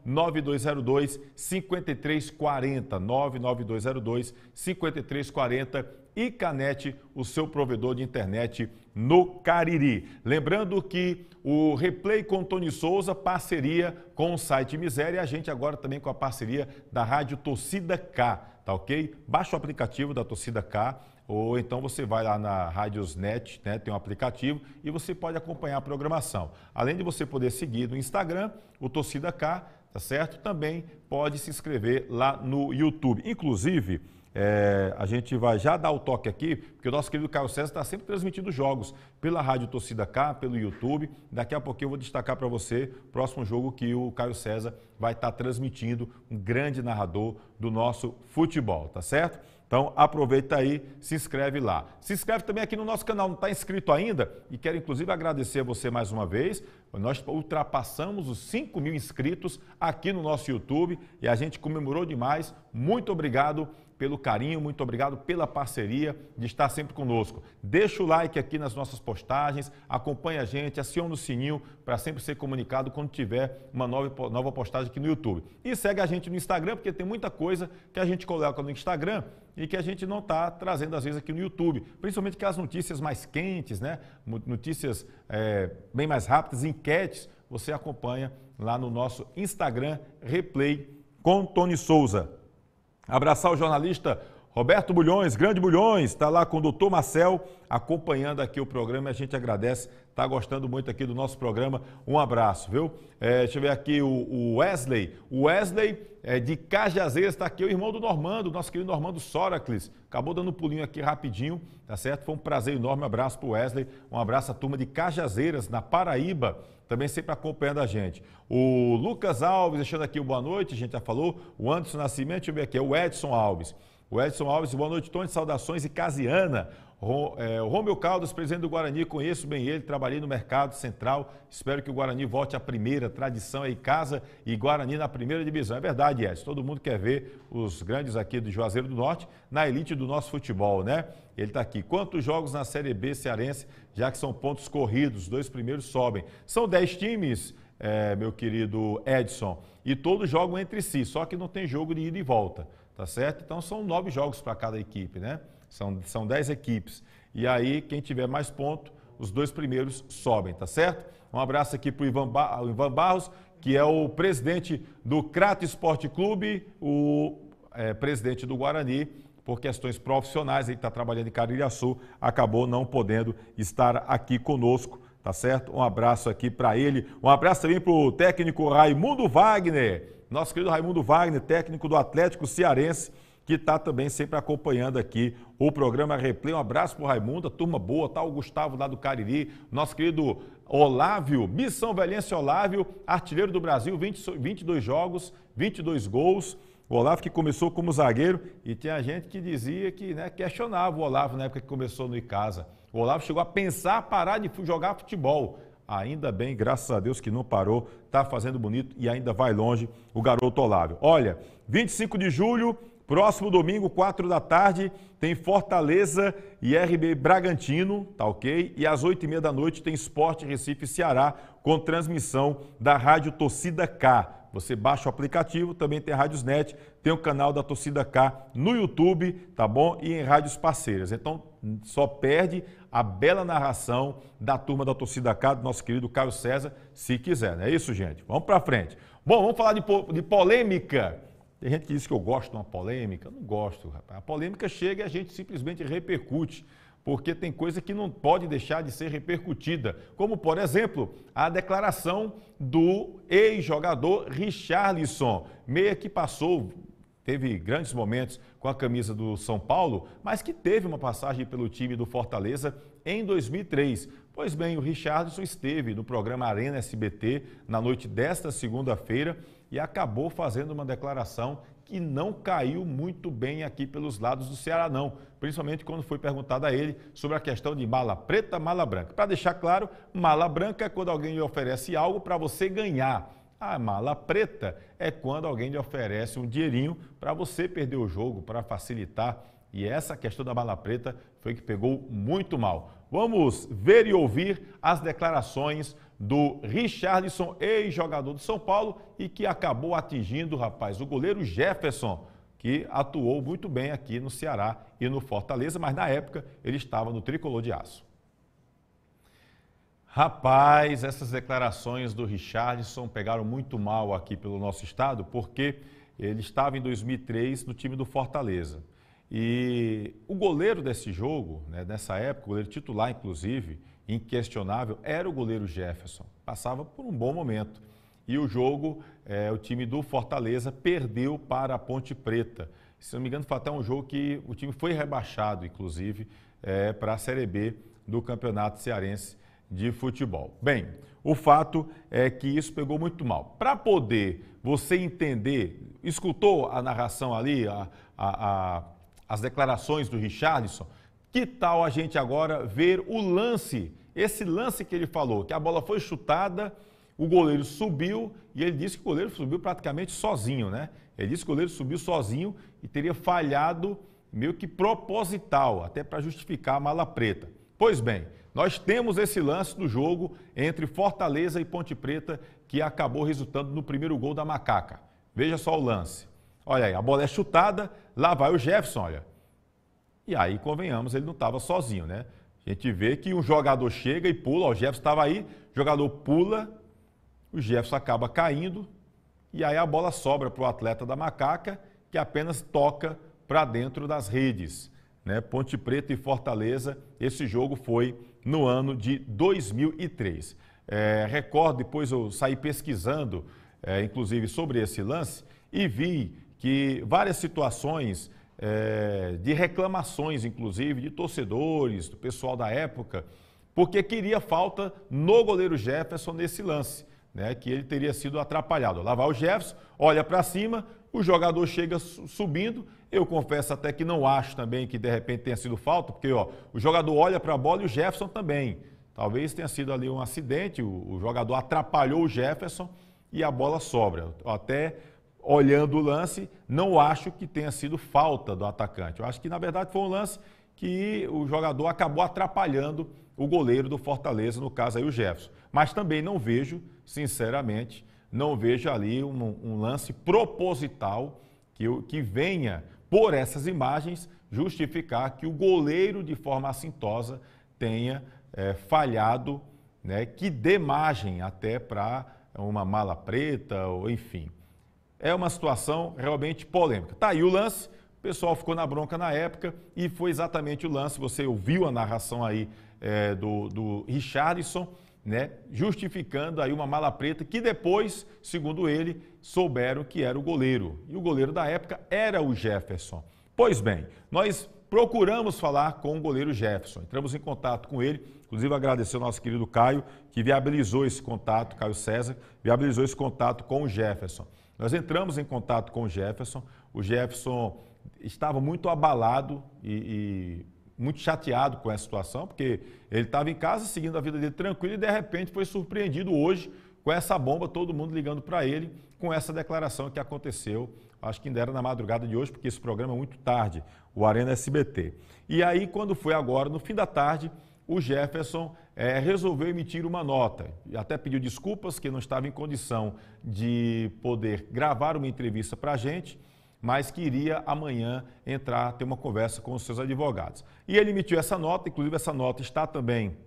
99202-5340, 99202-5340. Icanet, o seu provedor de internet no Cariri. Lembrando que o Replay com Tony Souza, parceria com o site Miséria, e a gente agora também com a parceria da Rádio Torcida K, tá ok? Baixa o aplicativo da Torcida K, ou então você vai lá na Radiosnet, né, tem um aplicativo e você pode acompanhar a programação. Além de você poder seguir no Instagram, o Torcida K, tá certo? Também pode se inscrever lá no YouTube. Inclusive, a gente vai já dar o toque aqui, porque o nosso querido Caio César está sempre transmitindo jogos pela Rádio Torcida K, pelo YouTube. Daqui a pouquinho eu vou destacar para você o próximo jogo que o Caio César vai estar transmitindo, um grande narrador do nosso futebol, tá certo? Então aproveita aí, se inscreve lá. Se inscreve também aqui no nosso canal, não está inscrito ainda? E quero inclusive agradecer a você mais uma vez. Nós ultrapassamos os 5.000 inscritos aqui no nosso YouTube e a gente comemorou demais. Muito obrigado pelo carinho, muito obrigado pela parceria de estar sempre conosco. Deixa o like aqui nas nossas postagens, acompanha a gente, aciona o sininho para sempre ser comunicado quando tiver uma nova postagem aqui no YouTube. E segue a gente no Instagram, porque tem muita coisa que a gente coloca no Instagram e que a gente não está trazendo às vezes aqui no YouTube, principalmente aquelas notícias mais quentes, né? Notícias bem mais rápidas, enquetes, você acompanha lá no nosso Instagram, Replay com Tony Souza. Abraçar o jornalista Roberto Bulhões, grande Bulhões, está lá com o doutor Marcel acompanhando aqui o programa e a gente agradece, está gostando muito aqui do nosso programa, um abraço, viu? Deixa eu ver aqui o Wesley, de Cajazeiras, está aqui o irmão do Normando, nosso querido Normando Soracles, acabou dando um pulinho aqui rapidinho, tá certo? Foi um prazer enorme, um abraço para o Wesley, um abraço à turma de Cajazeiras, na Paraíba, também sempre acompanhando a gente. O Lucas Alves, deixando aqui o boa noite, a gente já falou, o Anderson Nascimento, deixa eu ver aqui, é o Edson Alves. O Edson Alves, boa noite, Tony, saudações e Casiana. O Romeu Caldas, presidente do Guarani, conheço bem ele, trabalhei no Mercado Central, espero que o Guarani volte à primeira, tradição aí, casa e Guarani na primeira divisão. É verdade, Edson, todo mundo quer ver os grandes aqui do Juazeiro do Norte na elite do nosso futebol, né? Ele está aqui. Quantos jogos na Série B cearense, já que são pontos corridos, os 2 primeiros sobem? São 10 times, meu querido Edson, e todos jogam entre si, só que não tem jogo de ida e volta. Tá certo? Então são 9 jogos para cada equipe, né? São 10 equipes. E aí, quem tiver mais pontos, os 2 primeiros sobem, tá certo? Um abraço aqui para o Ivan Barros, que é o presidente do Crato Esporte Clube, o presidente do Guarani, por questões profissionais, ele está trabalhando em Caririaçu, acabou não podendo estar aqui conosco, tá certo? Um abraço aqui para ele. Um abraço também para o técnico Raimundo Wagner, nosso querido Raimundo Wagner, técnico do Atlético Cearense, que está também sempre acompanhando aqui o programa Replay. Um abraço para o Raimundo, a turma boa, tá o Gustavo lá do Cariri, nosso querido Olávio, Missão Velhense Olávio, artilheiro do Brasil, 22 jogos, 22 gols. O Olávio que começou como zagueiro e tinha gente que dizia que, né, questionava o Olávio na época que começou no Icasa. O Olávio chegou a pensar parar de jogar futebol. Ainda bem, graças a Deus que não parou, está fazendo bonito e ainda vai longe o garoto Olávio. Olha, 25 de julho, próximo domingo, 4 da tarde, tem Fortaleza e RB Bragantino, tá ok? E às 8h30 da noite tem Sport Recife Ceará, com transmissão da Rádio Torcida K. Você baixa o aplicativo, também tem a Rádiosnet, tem o canal da Torcida K no YouTube, tá bom? E em rádios parceiras. Então, só perde a bela narração da turma da Torcida K, do nosso querido Caio César, se quiser. Não é isso, gente? Vamos para frente. Bom, vamos falar de polêmica. Tem gente que diz que eu gosto de uma polêmica. Eu não gosto, rapaz. A polêmica chega e a gente simplesmente repercute, porque tem coisa que não pode deixar de ser repercutida, como, por exemplo, a declaração do ex-jogador Richarlison, meia que teve grandes momentos com a camisa do São Paulo, mas que teve uma passagem pelo time do Fortaleza em 2003. Pois bem, o Richarlison esteve no programa Arena SBT na noite desta segunda-feira e acabou fazendo uma declaração que não caiu muito bem aqui pelos lados do Ceará, não. Principalmente quando foi perguntado a ele sobre a questão de mala preta, mala branca. Para deixar claro, mala branca é quando alguém lhe oferece algo para você ganhar. A mala preta é quando alguém lhe oferece um dinheirinho para você perder o jogo, para facilitar. E essa questão da mala preta foi que pegou muito mal. Vamos ver e ouvir as declarações do Richarlison, ex-jogador do São Paulo e que acabou atingindo, rapaz, o goleiro Jefferson, que atuou muito bem aqui no Ceará e no Fortaleza, mas na época ele estava no Tricolor de Aço. Rapaz, essas declarações do Richarlison pegaram muito mal aqui pelo nosso estado, porque ele estava em 2003 no time do Fortaleza. E o goleiro desse jogo, né, nessa época, o goleiro titular, inclusive, inquestionável, era o goleiro Jefferson. Passava por um bom momento. E o jogo, o time do Fortaleza perdeu para a Ponte Preta. Se não me engano, foi até um jogo que o time foi rebaixado, inclusive, para a Série B do Campeonato Cearense de Futebol. Bem, o fato é que isso pegou muito mal. Para poder você entender, escutou a narração ali, as declarações do Richarlison, que tal a gente agora ver o lance, esse lance que ele falou, que a bola foi chutada, o goleiro subiu e ele disse que o goleiro subiu praticamente sozinho, né? Ele disse que o goleiro subiu sozinho e teria falhado meio que proposital, até para justificar a mala preta. Pois bem, nós temos esse lance do jogo entre Fortaleza e Ponte Preta que acabou resultando no primeiro gol da Macaca. Veja só o lance. Olha aí, a bola é chutada, lá vai o Jefferson, olha. E aí, convenhamos, ele não estava sozinho, né? A gente vê que um jogador chega e pula, ó, o Jefferson estava aí, o jogador pula, o Jefferson acaba caindo e aí a bola sobra para o atleta da Macaca, que apenas toca para dentro das redes, né? Ponte Preta e Fortaleza, esse jogo foi no ano de 2003. Recordo, depois eu saí pesquisando, inclusive, sobre esse lance e vi que várias situações de reclamações, inclusive, de torcedores, do pessoal da época, porque queria falta no goleiro Jefferson nesse lance, né, que ele teria sido atrapalhado. Lá vai o Jefferson, olha para cima, o jogador chega subindo. Eu confesso até que não acho também que de repente tenha sido falta, porque ó, o jogador olha para a bola e o Jefferson também. Talvez tenha sido ali um acidente, o jogador atrapalhou o Jefferson e a bola sobra. Até olhando o lance, não acho que tenha sido falta do atacante. Eu acho que, na verdade, foi um lance que o jogador acabou atrapalhando o goleiro do Fortaleza, no caso aí o Jefferson. Mas também não vejo, sinceramente, não vejo ali um lance proposital que venha, por essas imagens, justificar que o goleiro, de forma assintosa, tenha falhado, né, que dê margem até para uma mala preta, ou enfim. É uma situação realmente polêmica. Tá aí o lance, o pessoal ficou na bronca na época e foi exatamente o lance, você ouviu a narração aí do Richarlison, né, justificando aí uma mala preta que depois, segundo ele, souberam que era o goleiro. E o goleiro da época era o Jefferson. Pois bem, nós procuramos falar com o goleiro Jefferson, entramos em contato com ele, inclusive agradecer ao nosso querido Caio, que viabilizou esse contato, Caio César, viabilizou esse contato com o Jefferson. Nós entramos em contato com o Jefferson estava muito abalado e muito chateado com essa situação, porque ele estava em casa seguindo a vida dele tranquilo e de repente foi surpreendido hoje com essa bomba, todo mundo ligando para ele, com essa declaração que aconteceu, acho que ainda era na madrugada de hoje, porque esse programa é muito tarde, o Arena SBT. E aí, quando foi agora, no fim da tarde, o Jefferson resolveu emitir uma nota, e até pediu desculpas que não estava em condição de poder gravar uma entrevista para a gente, mas que iria amanhã ter uma conversa com os seus advogados. E ele emitiu essa nota, inclusive essa nota está também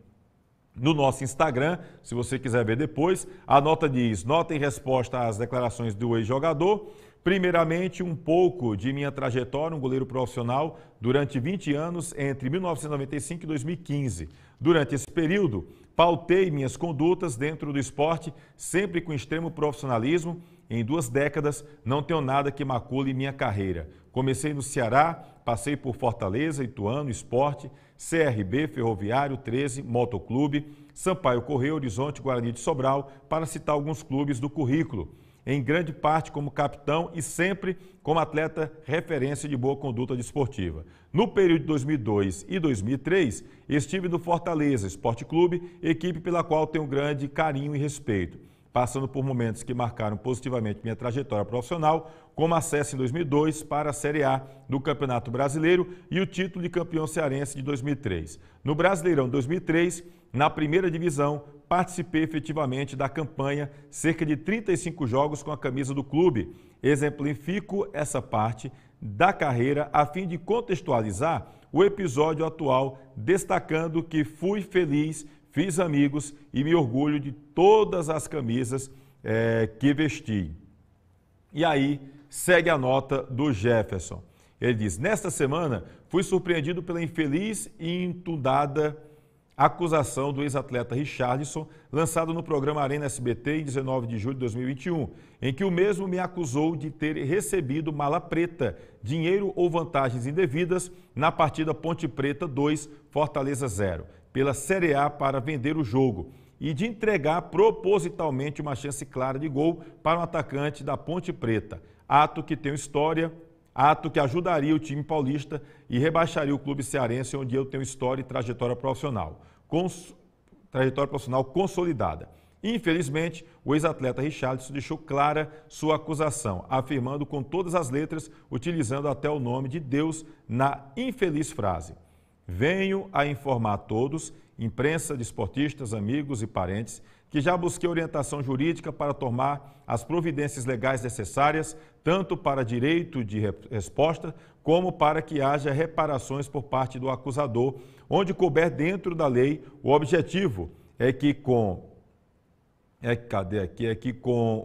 no nosso Instagram, se você quiser ver depois. A nota diz: nota em resposta às declarações do ex-jogador. Primeiramente, um pouco de minha trajetória, um goleiro profissional, durante 20 anos, entre 1995 e 2015. Durante esse período, pautei minhas condutas dentro do esporte, sempre com extremo profissionalismo. Em 2 décadas, não tenho nada que macule minha carreira. Comecei no Ceará, passei por Fortaleza, Ituano, Sport, CRB, Ferroviário, 13, Motoclube, Sampaio Correia, Horizonte, Guarani de Sobral, para citar alguns clubes do currículo. Em grande parte como capitão e sempre como atleta referência de boa conduta desportiva. No período de 2002 e 2003, estive no Fortaleza Esporte Clube, equipe pela qual tenho grande carinho e respeito, passando por momentos que marcaram positivamente minha trajetória profissional, como acesso em 2002 para a Série A do Campeonato Brasileiro e o título de campeão cearense de 2003. No Brasileirão 2003, na primeira divisão, participei efetivamente da campanha, cerca de 35 jogos com a camisa do clube. Exemplifico essa parte da carreira a fim de contextualizar o episódio atual, destacando que fui feliz, fiz amigos e me orgulho de todas as camisas que vesti. E aí segue a nota do Jefferson. Ele diz: nesta semana fui surpreendido pela infeliz e intundada acusação do ex-atleta Richarlison, lançado no programa Arena SBT em 19 de julho de 2021, em que o mesmo me acusou de ter recebido mala preta, dinheiro ou vantagens indevidas na partida Ponte Preta 2, Fortaleza 0, pela Série A para vender o jogo, e de entregar propositalmente uma chance clara de gol para um atacante da Ponte Preta, ato que tem história, ato que ajudaria o time paulista e rebaixaria o clube cearense, onde eu tenho história e trajetória profissional consolidada. Infelizmente, o ex-atleta Richarlison deixou clara sua acusação, afirmando com todas as letras, utilizando até o nome de Deus na infeliz frase: "Venho a informar a todos, imprensa, desportistas, amigos e parentes, que já busquei orientação jurídica para tomar as providências legais necessárias, tanto para direito de resposta, como para que haja reparações por parte do acusador, onde couber dentro da lei. O objetivo é que com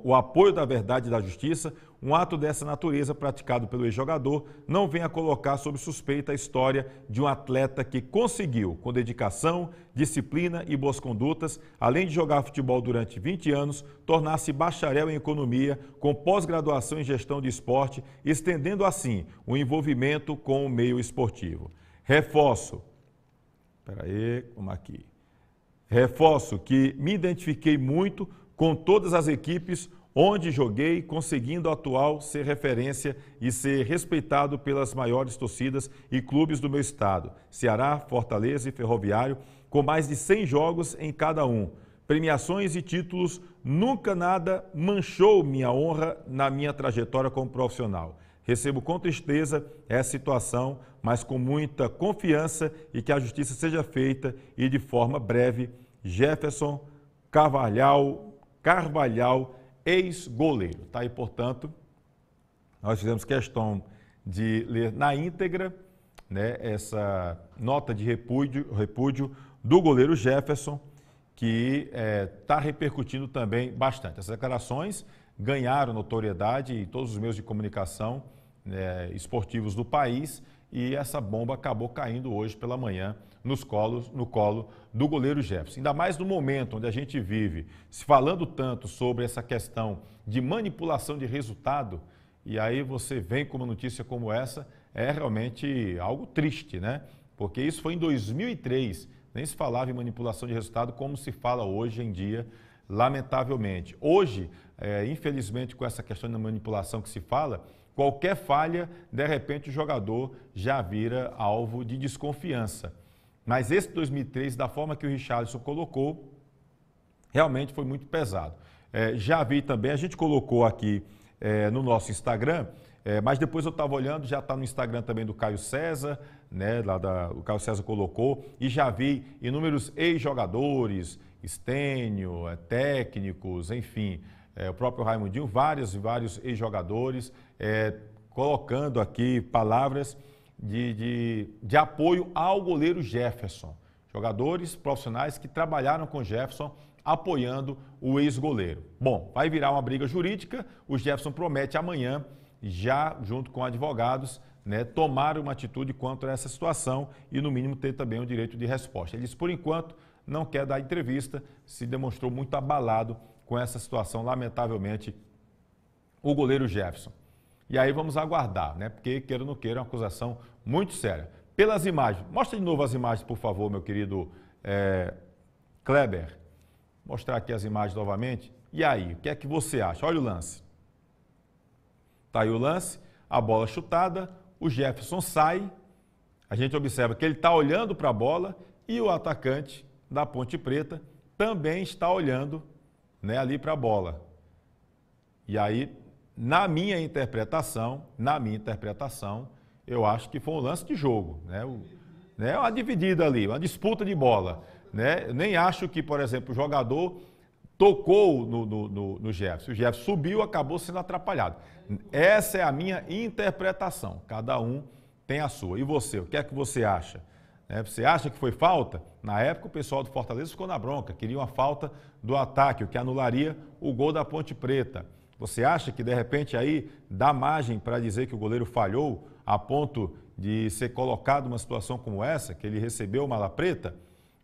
o apoio da verdade e da justiça, um ato dessa natureza praticado pelo ex-jogador não venha colocar sob suspeita a história de um atleta que conseguiu, com dedicação, disciplina e boas condutas, além de jogar futebol durante 20 anos, tornar-se bacharel em economia, com pós-graduação em gestão de esporte, estendendo assim o envolvimento com o meio esportivo. Reforço que me identifiquei muito com todas as equipes onde joguei, conseguindo atual ser referência e ser respeitado pelas maiores torcidas e clubes do meu estado, Ceará, Fortaleza e Ferroviário, com mais de 100 jogos em cada um. Premiações e títulos, nunca nada manchou minha honra na minha trajetória como profissional. Recebo com tristeza essa situação, mas com muita confiança e que a justiça seja feita e de forma breve. Jefferson Carvalhal, ex-goleiro. Tá aí, portanto, nós fizemos questão de ler na íntegra, né, essa nota de repúdio do goleiro Jefferson, que está repercutindo também bastante. Essas declarações ganharam notoriedade em todos os meios de comunicação esportivos do país, e essa bomba acabou caindo hoje pela manhã no colo do goleiro Jefferson. Ainda mais no momento onde a gente vive, se falando tanto sobre essa questão de manipulação de resultado, e aí você vem com uma notícia como essa, é realmente algo triste, né? Porque isso foi em 2003, nem se falava em manipulação de resultado como se fala hoje em dia, lamentavelmente. Hoje, infelizmente, com essa questão da manipulação que se fala, qualquer falha, de repente o jogador já vira alvo de desconfiança. Mas esse 2003, da forma que o Richarlison colocou, realmente foi muito pesado. Já vi também, a gente colocou aqui no nosso Instagram, mas depois eu estava olhando, já está no Instagram também do Caio César, né, o Caio César colocou, e já vi inúmeros ex-jogadores, Stênio, técnicos, enfim, o próprio Raimundinho, vários ex-jogadores, colocando aqui palavras de apoio ao goleiro Jefferson. Jogadores profissionais que trabalharam com Jefferson, apoiando o ex-goleiro. Bom, vai virar uma briga jurídica, o Jefferson promete amanhã, já junto com advogados, né, tomar uma atitude quanto a essa situação e, no mínimo, ter também o direito de resposta. Ele disse, por enquanto, não quer dar entrevista, se demonstrou muito abalado com essa situação, lamentavelmente, o goleiro Jefferson. E aí vamos aguardar, né? Porque, queira ou não queira, é uma acusação muito séria. Pelas imagens, mostra de novo as imagens, por favor, meu querido Kleber. Mostrar aqui as imagens novamente. E aí, o que é que você acha? Olha o lance. Tá aí o lance, a bola chutada, o Jefferson sai, a gente observa que ele está olhando para a bola e o atacante da Ponte Preta também está olhando, né, ali para a bola. E aí, na minha interpretação, eu acho que foi um lance de jogo, né, uma dividida ali, uma disputa de bola, né? Eu nem acho que, por exemplo, o jogador tocou no Jefferson, o Jefferson subiu, acabou sendo atrapalhado. Essa é a minha interpretação, cada um tem a sua. E você, o que é que você acha? Você acha que foi falta? Na época, o pessoal do Fortaleza ficou na bronca, queria uma falta do ataque, o que anularia o gol da Ponte Preta. Você acha que, de repente, aí dá margem para dizer que o goleiro falhou a ponto de ser colocado numa situação como essa, que ele recebeu uma mala preta?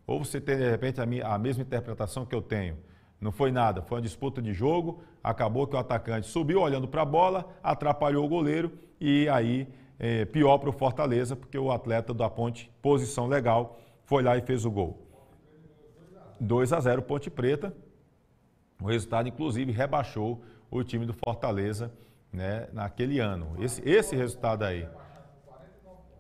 Ou você tem, de repente, a mesma interpretação que eu tenho? Não foi nada, foi uma disputa de jogo, acabou que o atacante subiu olhando para a bola, atrapalhou o goleiro e aí pior para o Fortaleza, porque o atleta da Ponte, posição legal, foi lá e fez o gol. 2-0 Ponte Preta, o resultado inclusive rebaixou o time do Fortaleza, né, naquele ano. Esse resultado aí.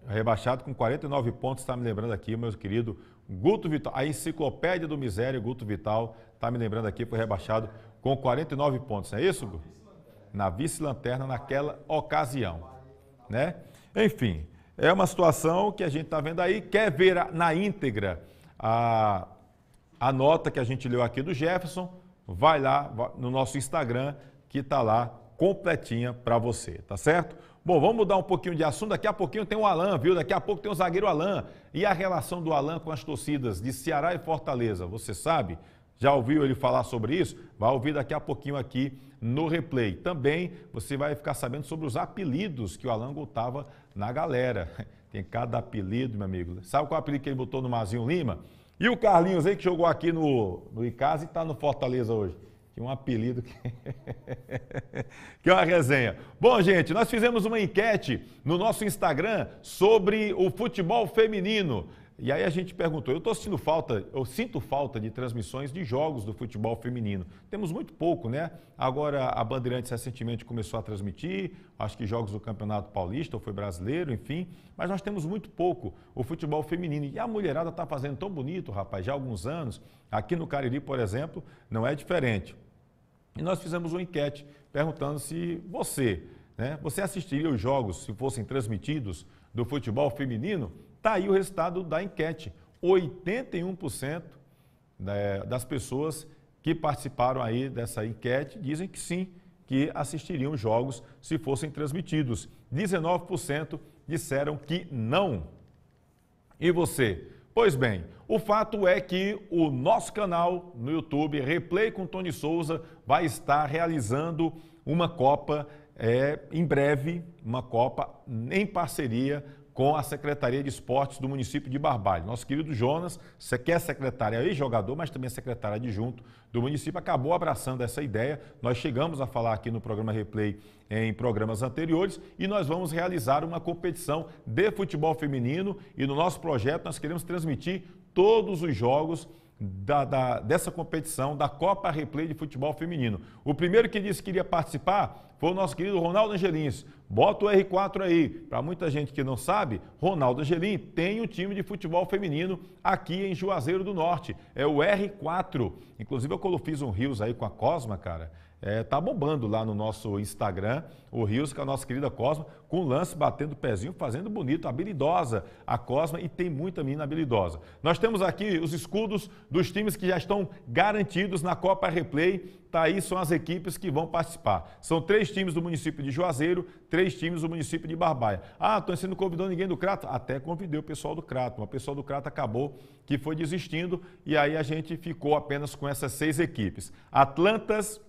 Rebaixado com 49 pontos, está me lembrando aqui, meu querido Guto Vital. A enciclopédia do miséria, Guto Vital, está me lembrando aqui, foi rebaixado com 49 pontos. Não é isso, Guto? Na vice-lanterna naquela ocasião, né? Enfim, é uma situação que a gente está vendo aí. Quer ver na íntegra a nota que a gente leu aqui do Jefferson? Vai lá no nosso Instagram, que está lá completinha para você, tá certo? Bom, vamos mudar um pouquinho de assunto. Daqui a pouquinho tem o Alan, viu? Daqui a pouco tem o zagueiro Alan. E a relação do Alan com as torcidas de Ceará e Fortaleza, você sabe? Já ouviu ele falar sobre isso? Vai ouvir daqui a pouquinho aqui no replay. Também você vai ficar sabendo sobre os apelidos que o Alan botava na galera. Tem cada apelido, meu amigo. Sabe qual apelido que ele botou no Mazinho Lima? E o Carlinhos aí, que jogou aqui no Icasa e está no Fortaleza hoje. Tinha um apelido que é uma resenha. Bom, gente, nós fizemos uma enquete no nosso Instagram sobre o futebol feminino. E aí a gente perguntou, eu sinto falta de transmissões de jogos do futebol feminino. Temos muito pouco, né? Agora a Bandeirantes recentemente começou a transmitir, acho que jogos do Campeonato Paulista, ou foi brasileiro, enfim. Mas nós temos muito pouco o futebol feminino. E a mulherada está fazendo tão bonito, rapaz, já há alguns anos. Aqui no Cariri, por exemplo, não é diferente. E nós fizemos uma enquete perguntando se você assistiria os jogos se fossem transmitidos do futebol feminino. Está aí o resultado da enquete. 81% das pessoas que participaram aí dessa enquete dizem que sim, que assistiriam jogos se fossem transmitidos. 19% disseram que não. E você? Pois bem, o fato é que o nosso canal no YouTube, Replay com Tony Souza, vai estar realizando uma Copa em breve, uma Copa em parceria com a Secretaria de Esportes do município de Barbalha. Nosso querido Jonas, que é secretário e jogador, mas também é secretário adjunto do município, acabou abraçando essa ideia. Nós chegamos a falar aqui no programa Replay em programas anteriores e nós vamos realizar uma competição de futebol feminino e no nosso projeto nós queremos transmitir todos os jogos dessa competição da Copa Replay de futebol feminino. O primeiro que disse que iria participar foi o nosso querido Ronaldo Angelim. Bota o R4 aí. Para muita gente que não sabe, Ronaldo Angelim tem um time de futebol feminino aqui em Juazeiro do Norte. É o R4. Inclusive eu fiz um Rios aí com a Cosma, cara. Tá bombando lá no nosso Instagram, o Rios, com a nossa querida Cosma, com lance, batendo o pezinho, fazendo bonito, habilidosa a Cosma e tem muita menina habilidosa. Nós temos aqui os escudos dos times que já estão garantidos na Copa Replay, tá aí, são as equipes que vão participar. São 3 times do município de Juazeiro, 3 times do município de Barbalha. Ah, você não convidou ninguém do Crato? Até convidei o pessoal do Crato, mas o pessoal do Crato acabou que foi desistindo e aí a gente ficou apenas com essas 6 equipes. Atlantas,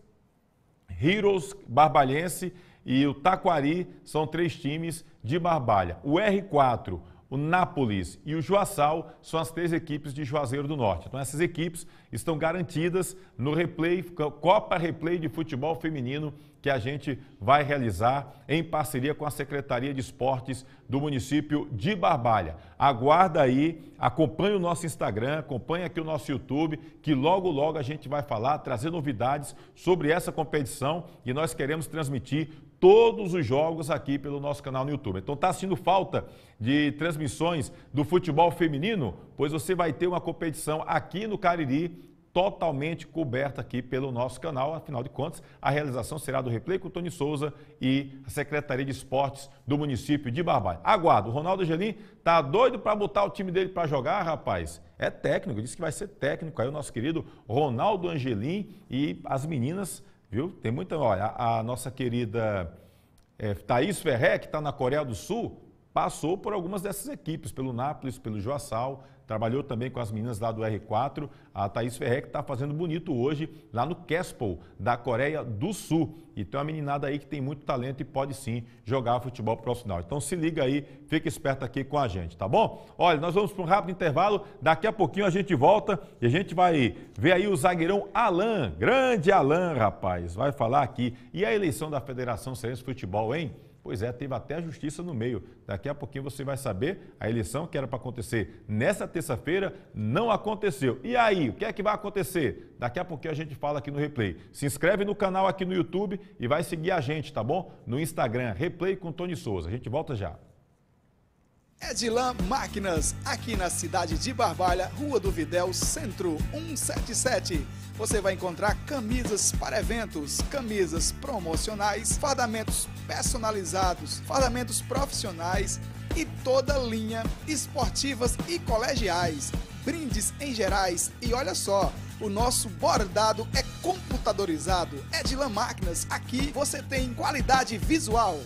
Heroes Barbalhense e o Taquari são 3 times de Barbalha. O R4, o Nápoles e o Juaçal são as 3 equipes de Juazeiro do Norte. Então essas equipes estão garantidas no Replay, Copa Replay de futebol feminino que a gente vai realizar em parceria com a Secretaria de Esportes do município de Barbalha. Aguarda aí, acompanhe o nosso Instagram, acompanhe aqui o nosso YouTube, que logo, logo a gente vai falar, trazer novidades sobre essa competição e nós queremos transmitir todos os jogos aqui pelo nosso canal no YouTube. Então está sentindo falta de transmissões do futebol feminino? Pois você vai ter uma competição aqui no Cariri, totalmente coberta aqui pelo nosso canal. Afinal de contas, a realização será do Replay com o Tony Souza e a Secretaria de Esportes do município de Barbalha. Aguardo, o Ronaldo Angelim tá doido para botar o time dele para jogar, rapaz. É técnico, disse que vai ser técnico aí o nosso querido Ronaldo Angelim e as meninas, viu? Tem muita, olha, a nossa querida Thaís Ferré, que está na Coreia do Sul, passou por algumas dessas equipes, pelo Nápoles, pelo Juaçal, trabalhou também com as meninas lá do R4, a Thaís Ferré, que está fazendo bonito hoje lá no Kespol, da Coreia do Sul. E tem uma meninada aí que tem muito talento e pode sim jogar futebol profissional. Então se liga aí, fica esperto aqui com a gente, tá bom? Olha, nós vamos para um rápido intervalo, daqui a pouquinho a gente volta e a gente vai ver aí o zagueirão Alan, grande Alan, rapaz, vai falar aqui. E a eleição da Federação Cearense de Futebol, hein? Pois é, teve até a justiça no meio. Daqui a pouquinho você vai saber, a eleição que era para acontecer nessa terça-feira não aconteceu. E aí, o que é que vai acontecer? Daqui a pouquinho a gente fala aqui no Replay. Se inscreve no canal aqui no YouTube e vai seguir a gente, tá bom? No Instagram, Replay com Tony Souza. A gente volta já. Edilan Máquinas, aqui na cidade de Barbalha, Rua do Videl, Centro 177. Você vai encontrar camisas para eventos, camisas promocionais, fardamentos personalizados, fardamentos profissionais e toda linha esportivas e colegiais, brindes em gerais. E olha só, o nosso bordado é computadorizado. Edilan Máquinas, aqui você tem qualidade visual.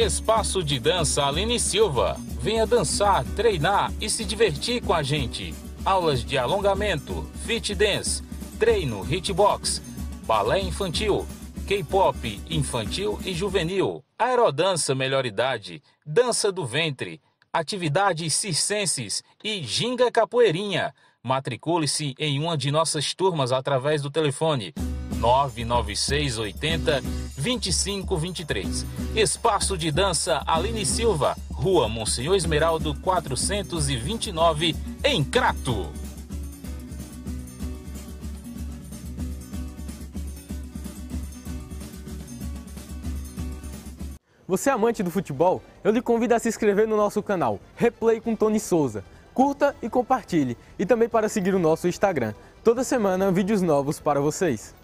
Espaço de Dança Aline Silva. Venha dançar, treinar e se divertir com a gente. Aulas de alongamento, fit dance, treino, hitbox, balé infantil, K-pop infantil e juvenil, aerodança melhor idade, dança do ventre, atividades circenses e ginga capoeirinha. Matricule-se em uma de nossas turmas através do telefone 996 80 2523. Espaço de Dança Aline Silva, Rua Monsenhor Esmeraldo 429, em Crato. Você é amante do futebol? Eu lhe convido a se inscrever no nosso canal Replay com Tony Souza. Curta e compartilhe. E também para seguir o nosso Instagram. Toda semana, vídeos novos para vocês.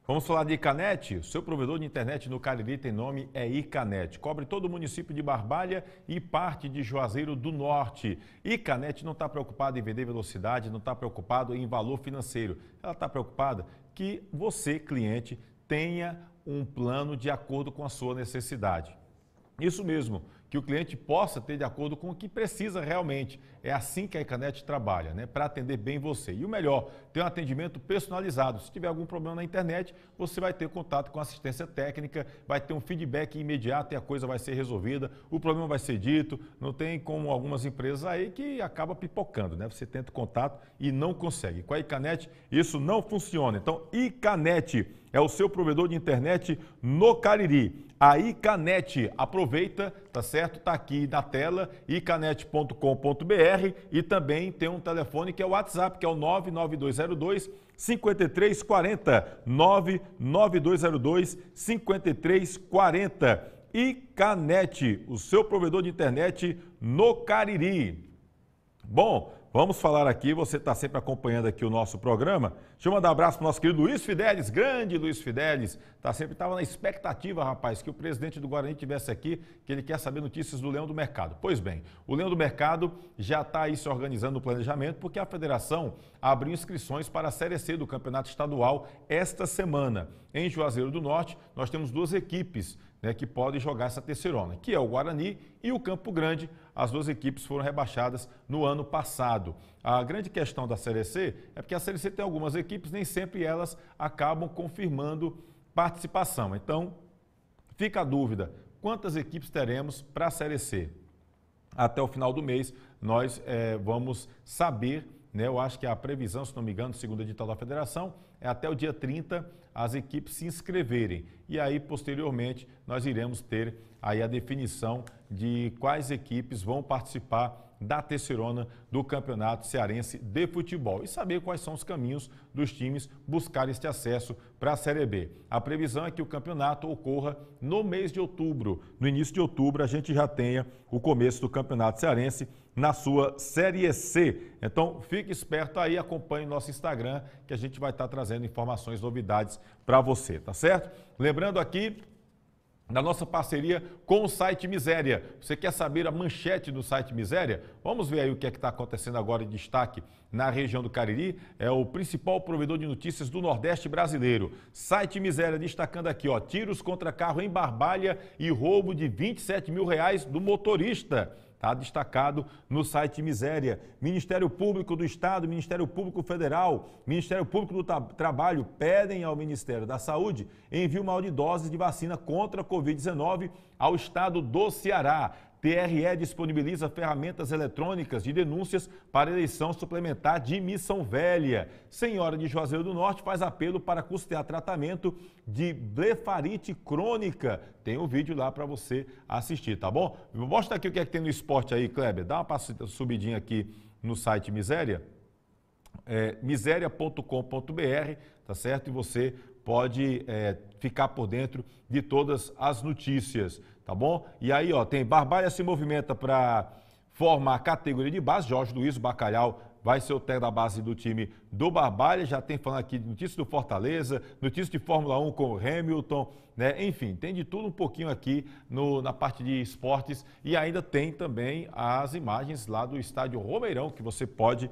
Vamos falar de Icanet. O seu provedor de internet no Cariri tem nome, é Icanet. Cobre todo o município de Barbalha e parte de Juazeiro do Norte. Icanet não está preocupada em vender velocidade, não está preocupado em valor financeiro. Ela está preocupada que você, cliente, tenha um plano de acordo com a sua necessidade. Isso mesmo, que o cliente possa ter de acordo com o que precisa realmente. É assim que a Icanet trabalha, né? Para atender bem você. E o melhor, ter um atendimento personalizado. Se tiver algum problema na internet, você vai ter contato com assistência técnica, vai ter um feedback imediato e a coisa vai ser resolvida, o problema vai ser dito. Não tem como algumas empresas aí que acaba pipocando, né? Você tenta contato e não consegue. Com a Icanet, isso não funciona. Então, Icanet é o seu provedor de internet no Cariri. A Icanet, aproveita, tá certo? Tá aqui na tela, icanet.com.br, e também tem um telefone que é o WhatsApp, que é o 99202 5340, 99202 5340. Icanet, o seu provedor de internet no Cariri. Bom, vamos falar aqui, você está sempre acompanhando aqui o nosso programa. Deixa eu mandar um abraço para o nosso querido Luiz Fidelis, grande Luiz Fidelis. Estava na expectativa, rapaz, que o presidente do Guarani estivesse aqui, que ele quer saber notícias do Leão do Mercado. Pois bem, o Leão do Mercado já está aí se organizando no planejamento, porque a federação abriu inscrições para a Série C do Campeonato Estadual esta semana. Em Juazeiro do Norte, nós temos duas equipes, né, que podem jogar essa terceirona, que é o Guarani e o Campo Grande. As duas equipes foram rebaixadas no ano passado. A grande questão da Série C é porque a Série C tem algumas equipes, nem sempre elas acabam confirmando participação. Então, fica a dúvida, quantas equipes teremos para a Série C? Até o final do mês, nós vamos saber, né? Eu acho que a previsão, se não me engano, segundo o edital da federação, é até o dia 30 as equipes se inscreverem. E aí, posteriormente, nós iremos ter aí a definição de quais equipes vão participar da terceirona do Campeonato Cearense de Futebol e saber quais são os caminhos dos times buscar este acesso para a Série B. A previsão é que o campeonato ocorra no mês de outubro. No início de outubro, a gente já tenha o começo do Campeonato Cearense na sua Série C. Então, fique esperto aí, acompanhe o nosso Instagram, que a gente vai estar trazendo informações, novidades para você, tá certo? Lembrando aqui da nossa parceria com o site Miséria. Você quer saber a manchete do site Miséria? Vamos ver aí o que é que está acontecendo agora em destaque na região do Cariri. É o principal provedor de notícias do Nordeste brasileiro. Site Miséria destacando aqui, ó, tiros contra carro em Barbalha e roubo de R$27 mil do motorista. Está destacado no site Miséria. Ministério Público do Estado, Ministério Público Federal, Ministério Público do Trabalho pedem ao Ministério da Saúde envio maior de doses de vacina contra a Covid-19 ao Estado do Ceará. TRE disponibiliza ferramentas eletrônicas de denúncias para eleição suplementar de Missão Velha. Senhora de Juazeiro do Norte faz apelo para custear tratamento de blefarite crônica. Tem um vídeo lá para você assistir, tá bom? Mostra aqui o que é que tem no esporte aí, Kleber. Dá uma subidinha aqui no site Miséria. Miséria.com.br, tá certo? E você pode ficar por dentro de todas as notícias, tá bom? E aí, ó, tem Barbalha se movimenta para formar a categoria de base. Jorge Luiz Bacalhau vai ser o técnico da base do time do Barbalha. Já tem falando aqui de notícias do Fortaleza, notícias de Fórmula 1 com o Hamilton, né? Enfim, tem de tudo um pouquinho aqui na parte de esportes. E ainda tem também as imagens lá do estádio Romeirão, que você pode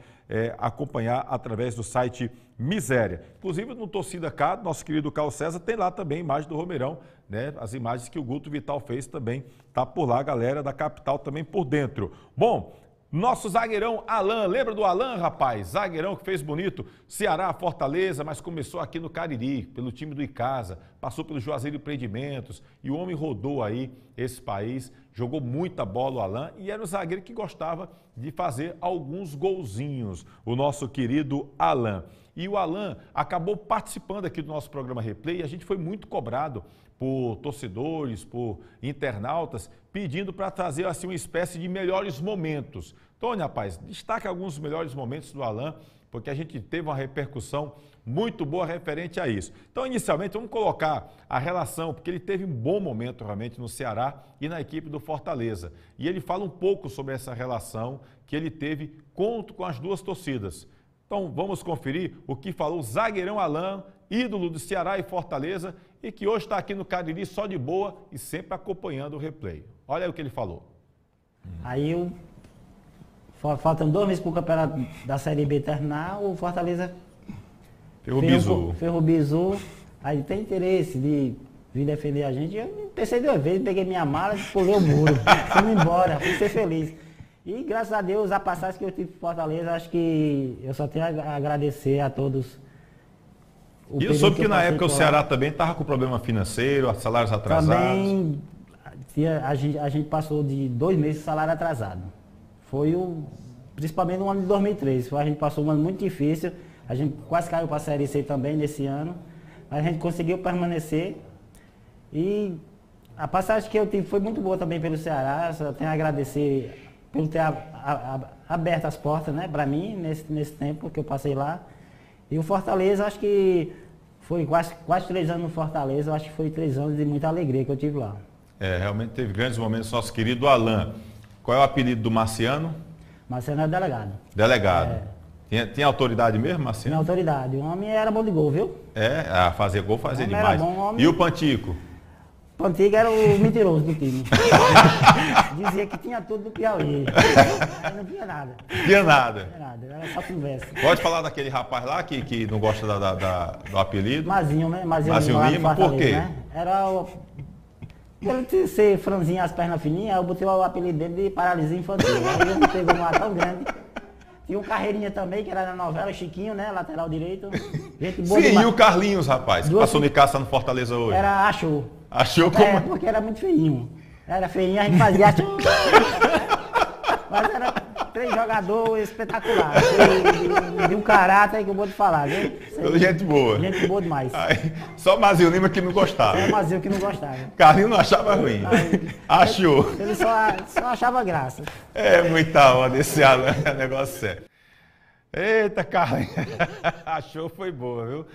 acompanhar através do site Miséria. Inclusive, no Torcida K, nosso querido Carlos César, tem lá também a imagem do Romeirão, né? As imagens que o Guto Vital fez também, tá por lá, a galera da capital também por dentro. Bom, nosso zagueirão Alan, lembra do Alan, rapaz? Zagueirão que fez bonito, Ceará, Fortaleza, mas começou aqui no Cariri, pelo time do Icasa, passou pelo Juazeiro Empreendimentos, e o homem rodou aí esse país, jogou muita bola o Alan, e era um zagueiro que gostava de fazer alguns golzinhos, o nosso querido Alan. E o Alan acabou participando aqui do nosso programa Replay, e a gente foi muito cobrado por torcedores, por internautas, pedindo para trazer assim uma espécie de melhores momentos. Tony, rapaz, destaque alguns melhores momentos do Alan, porque a gente teve uma repercussão muito boa referente a isso. Então, inicialmente, vamos colocar a relação, porque ele teve um bom momento realmente no Ceará e na equipe do Fortaleza. E ele fala um pouco sobre essa relação que ele teve com as duas torcidas. Então, vamos conferir o que falou o zagueirão Alan, ídolo do Ceará e Fortaleza, e que hoje está aqui no Cariri só de boa e sempre acompanhando o replay. Olha aí o que ele falou. Aí, faltando 2 meses para o campeonato da Série B terminar, o Fortaleza ferrou o bizu. Aí tem interesse de vir defender a gente. Eu pensei 2 vezes, peguei minha mala e pulei o muro. Fui embora, fui ser feliz. E graças a Deus, a passagem que eu tive em Fortaleza, acho que eu só tenho a agradecer a todos. E eu soube que na época o Ceará também estava com problema financeiro, salários atrasados. Também a gente passou de 2 meses de salário atrasado. Foi principalmente no ano de 2013. A gente passou um ano muito difícil. A gente quase caiu para a Série C também nesse ano. Mas a gente conseguiu permanecer. E a passagem que eu tive foi muito boa também pelo Ceará. Só tenho a agradecer por ter aberto as portas, né, para mim nesse tempo que eu passei lá. E o Fortaleza, acho que foi quase 3 anos no Fortaleza, acho que foi 3 anos de muita alegria que eu tive lá. Realmente teve grandes momentos, nosso querido Alan. Qual é o apelido do Marciano? Marciano é delegado. Delegado. Tinha autoridade mesmo, Marciano? Tinha autoridade. O homem era bom de gol, viu? A fazer gol fazia demais. Era bom, homem... E o Pantico? O Pantico era o mentiroso do time. Dizia que tinha tudo do Piauí. Mas não tinha nada. Tinha nada? Não tinha nada, era só conversa. Pode falar daquele rapaz lá que não gosta do apelido? Mazinho, né? Mazinho Lima, por quê? Né? Era ele ser franzinho, as pernas fininhas, eu botei o apelido dele de paralisia infantil. Aí ele pegou um ar tão grande. Tinha um Carreirinha também, que era na novela, Chiquinho, né? Lateral direito. Gente boa. Sim, e o Carlinhos, rapaz, que passou de caça no Fortaleza hoje? Achou. Achou como? Porque era muito feinho. Era feinho, a gente fazia achou. Mas era 3 jogadores espetaculares. De um caráter que eu vou te falar, viu? Gente boa. Gente boa demais. Aí, só Mazinho Lima que não gostava. Só Mazinho que não gostava. Carlinhos não achava ruim. Achou. Ele só achava graça. Muita onda esse Alan, é negócio sério. Eita, Carlinhos. Achou foi boa, viu?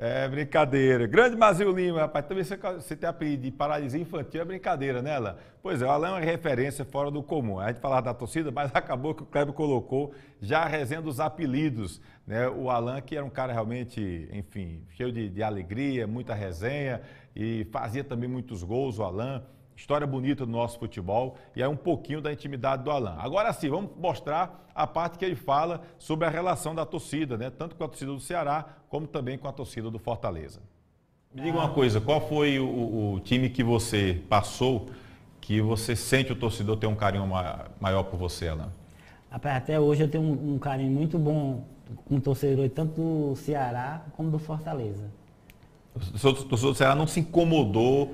É brincadeira. Grande Mazil Lima, rapaz, também você tem apelido de paralisia infantil, é brincadeira, né, Alan? Pois é, o Alan é uma referência fora do comum. A gente falava da torcida, mas acabou que o Kleber colocou já a resenha dos apelidos, né? O Alan, que era um cara realmente, enfim, cheio de alegria, muita resenha e fazia também muitos gols, o Alan. História bonita do nosso futebol e aí um pouquinho da intimidade do Alan. Agora sim, vamos mostrar a parte que ele fala sobre a relação da torcida, né? Tanto com a torcida do Ceará, como também com a torcida do Fortaleza. Me diga uma coisa, qual foi o time que você passou que você sente o torcedor ter um carinho maior por você, Alan? Até hoje eu tenho um carinho muito bom com o torcedor, tanto do Ceará como do Fortaleza. O torcedor do Ceará não se incomodou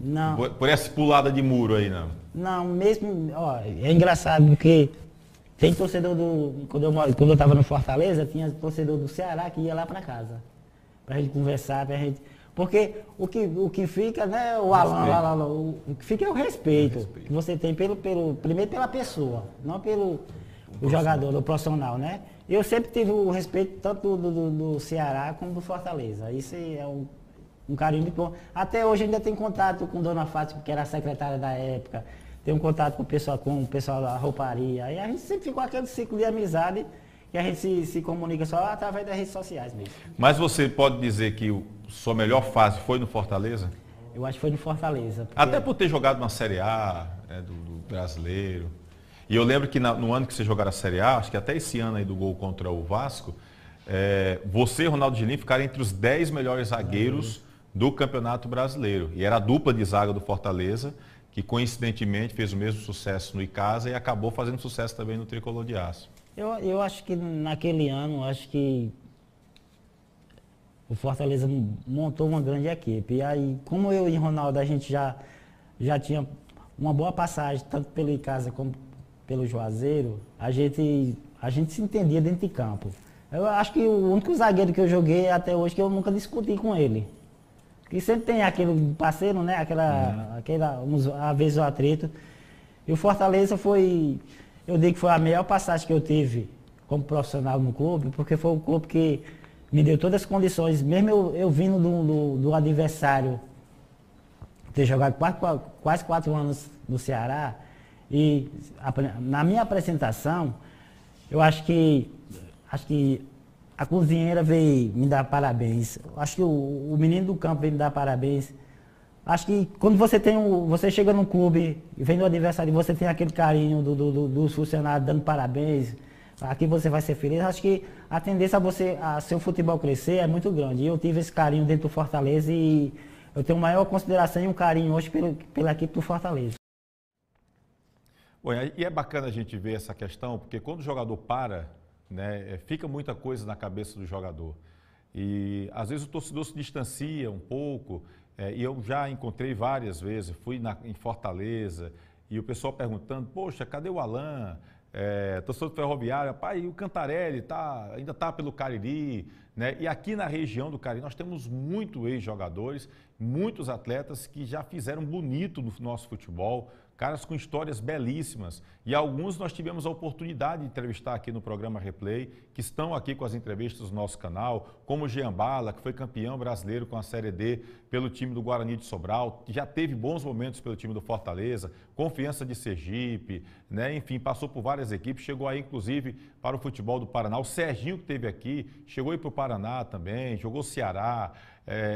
não. Por essa pulada de muro aí, não? Não, mesmo, ó, é engraçado porque tem torcedor quando eu estava no Fortaleza, tinha torcedor do Ceará que ia lá para casa, pra gente conversar, porque o que fica, né, o que fica é o respeito que você tem primeiro pela pessoa, não pelo jogador, do profissional, né? Eu sempre tive o respeito tanto do Ceará como do Fortaleza, isso é um carinho muito bom. Até hoje ainda tem contato com Dona Fátima, que era a secretária da época. Tenho contato com o pessoal da rouparia. E a gente sempre ficou aquele ciclo de amizade que a gente se comunica só através das redes sociais mesmo. Mas você pode dizer que sua melhor fase foi no Fortaleza? Eu acho que foi no Fortaleza. Até por ter jogado na Série A, né, do Brasileiro. E eu lembro que no ano que você jogaram a Série A, acho que até esse ano aí do gol contra o Vasco, você e Ronaldo Gilim ficaram entre os 10 melhores zagueiros do Campeonato Brasileiro. E era a dupla de zaga do Fortaleza, que coincidentemente fez o mesmo sucesso no Icasa e acabou fazendo sucesso também no Tricolor de Aço. Eu acho que naquele ano, acho que o Fortaleza montou uma grande equipe. E aí, como eu e Ronaldo, a gente já tinha uma boa passagem, tanto pelo Icasa como pelo Juazeiro, a gente se entendia dentro de campo. Eu acho que o único zagueiro que eu joguei até hoje que eu nunca discuti com ele. Porque sempre tem aquele parceiro, né? Às vezes o atrito. E o Fortaleza eu digo que foi a melhor passagem que eu tive como profissional no clube, porque foi o clube que me deu todas as condições, mesmo eu vindo do adversário, ter jogado quase 4 anos no Ceará, e na minha apresentação, eu acho que a cozinheira veio me dar parabéns. Acho que o menino do campo veio me dar parabéns. Acho que quando você chega num clube e vem do adversário e você tem aquele carinho dos funcionários dando parabéns, aqui você vai ser feliz. Acho que a tendência a seu futebol crescer é muito grande. E eu tive esse carinho dentro do Fortaleza e eu tenho maior consideração e um carinho hoje pela equipe do Fortaleza. Bom, e é bacana a gente ver essa questão, porque quando o jogador para, né, fica muita coisa na cabeça do jogador. E às vezes o torcedor se distancia um pouco, e eu já encontrei várias vezes, fui em Fortaleza, e o pessoal perguntando, poxa, cadê o Alan? Torcedor do Ferroviário, pai, e o Cantarelli ainda está pelo Cariri, né? E aqui na região do Cariri nós temos muitos ex-jogadores, muitos atletas que já fizeram bonito no nosso futebol, caras com histórias belíssimas. E alguns nós tivemos a oportunidade de entrevistar aqui no programa Replay, que estão aqui com as entrevistas do nosso canal, como o Jean Bala, que foi campeão brasileiro com a Série D pelo time do Guarani de Sobral, que já teve bons momentos pelo time do Fortaleza, Confiança de Sergipe, né? Enfim, passou por várias equipes, chegou aí inclusive para o futebol do Paraná. O Serginho, que esteve aqui, chegou aí para o Paraná também, jogou Ceará,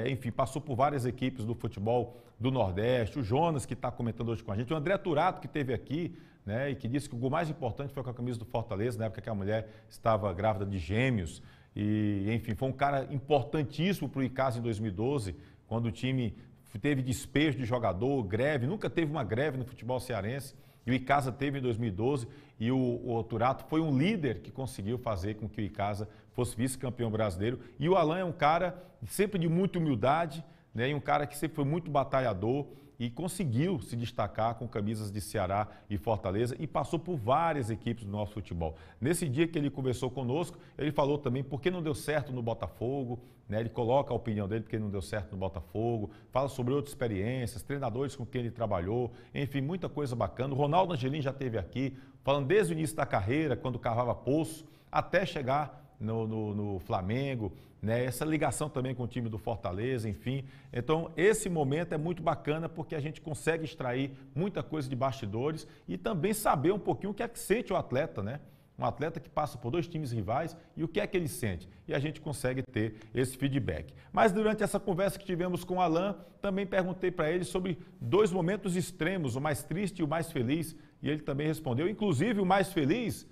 enfim, passou por várias equipes do futebol do Nordeste, o Jonas, que está comentando hoje com a gente, o André Turato, que esteve aqui, né, e que disse que o gol mais importante foi com a camisa do Fortaleza, na época que a mulher estava grávida de gêmeos. E, enfim, foi um cara importantíssimo para o Icasa em 2012, quando o time teve despejo de jogador, greve, nunca teve uma greve no futebol cearense, e o Icasa teve em 2012, e o Turato foi um líder que conseguiu fazer com que o Icasa fosse vice-campeão brasileiro. E o Alan é um cara sempre de muita humildade, né, e um cara que sempre foi muito batalhador e conseguiu se destacar com camisas de Ceará e Fortaleza e passou por várias equipes do nosso futebol. Nesse dia que ele conversou conosco, ele falou também por que não deu certo no Botafogo, né, ele coloca a opinião dele porque não deu certo no Botafogo, fala sobre outras experiências, treinadores com quem ele trabalhou, enfim, muita coisa bacana. O Ronaldo Angelim já esteve aqui, falando desde o início da carreira, quando cavava poço, até chegar no Flamengo, né? Essa ligação também com o time do Fortaleza, enfim. Então, esse momento é muito bacana porque a gente consegue extrair muita coisa de bastidores e também saber um pouquinho o que é que sente o atleta, né? Um atleta que passa por 2 times rivais e o que é que ele sente. E a gente consegue ter esse feedback. Mas durante essa conversa que tivemos com o Alan, também perguntei para ele sobre 2 momentos extremos, o mais triste e o mais feliz. E ele também respondeu, inclusive o mais feliz,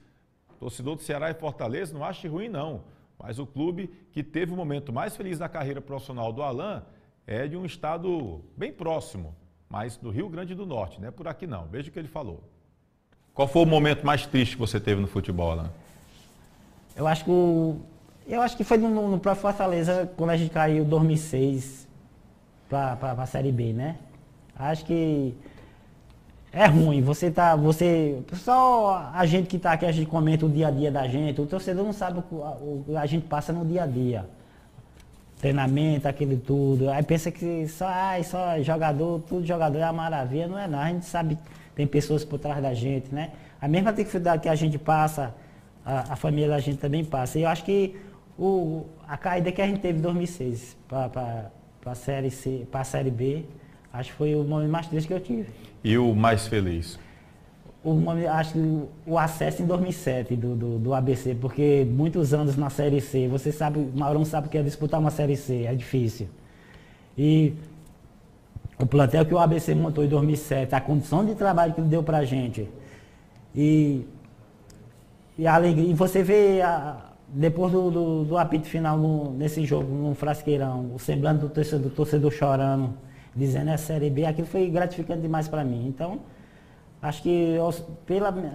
torcedor do Ceará e Fortaleza, não ache ruim não. Mas o clube que teve o momento mais feliz da carreira profissional do Alan é de um estado bem próximo, mas do Rio Grande do Norte, não é por aqui não. Veja o que ele falou. Qual foi o momento mais triste que você teve no futebol, Alan? Eu acho que foi no próprio Fortaleza, quando a gente caiu em 2006 para a Série B, né? Acho que é ruim. Só a gente que está aqui, a gente comenta o dia a dia da gente, o torcedor não sabe o que a gente passa no dia a dia. Treinamento, aquilo tudo. Aí pensa que só jogador, tudo jogador é uma maravilha, não é não. A gente sabe. Tem pessoas por trás da gente, né? A mesma dificuldade que a gente passa, a família da gente também passa. E eu acho que a caída que a gente teve em 2006 para a Série B, acho que foi o momento mais triste que eu tive. E o mais feliz? Acho que o acesso em 2007 do ABC, porque muitos anos na Série C, você sabe, o Maurão sabe o que é disputar uma Série C, é difícil. E o plantel que o ABC montou em 2007, a condição de trabalho que ele deu pra gente. E a alegria. E você vê, depois do apito final nesse jogo, no Frasqueirão, o semblante do torcedor chorando, dizendo é Série B, aquilo foi gratificante demais para mim. Então, acho que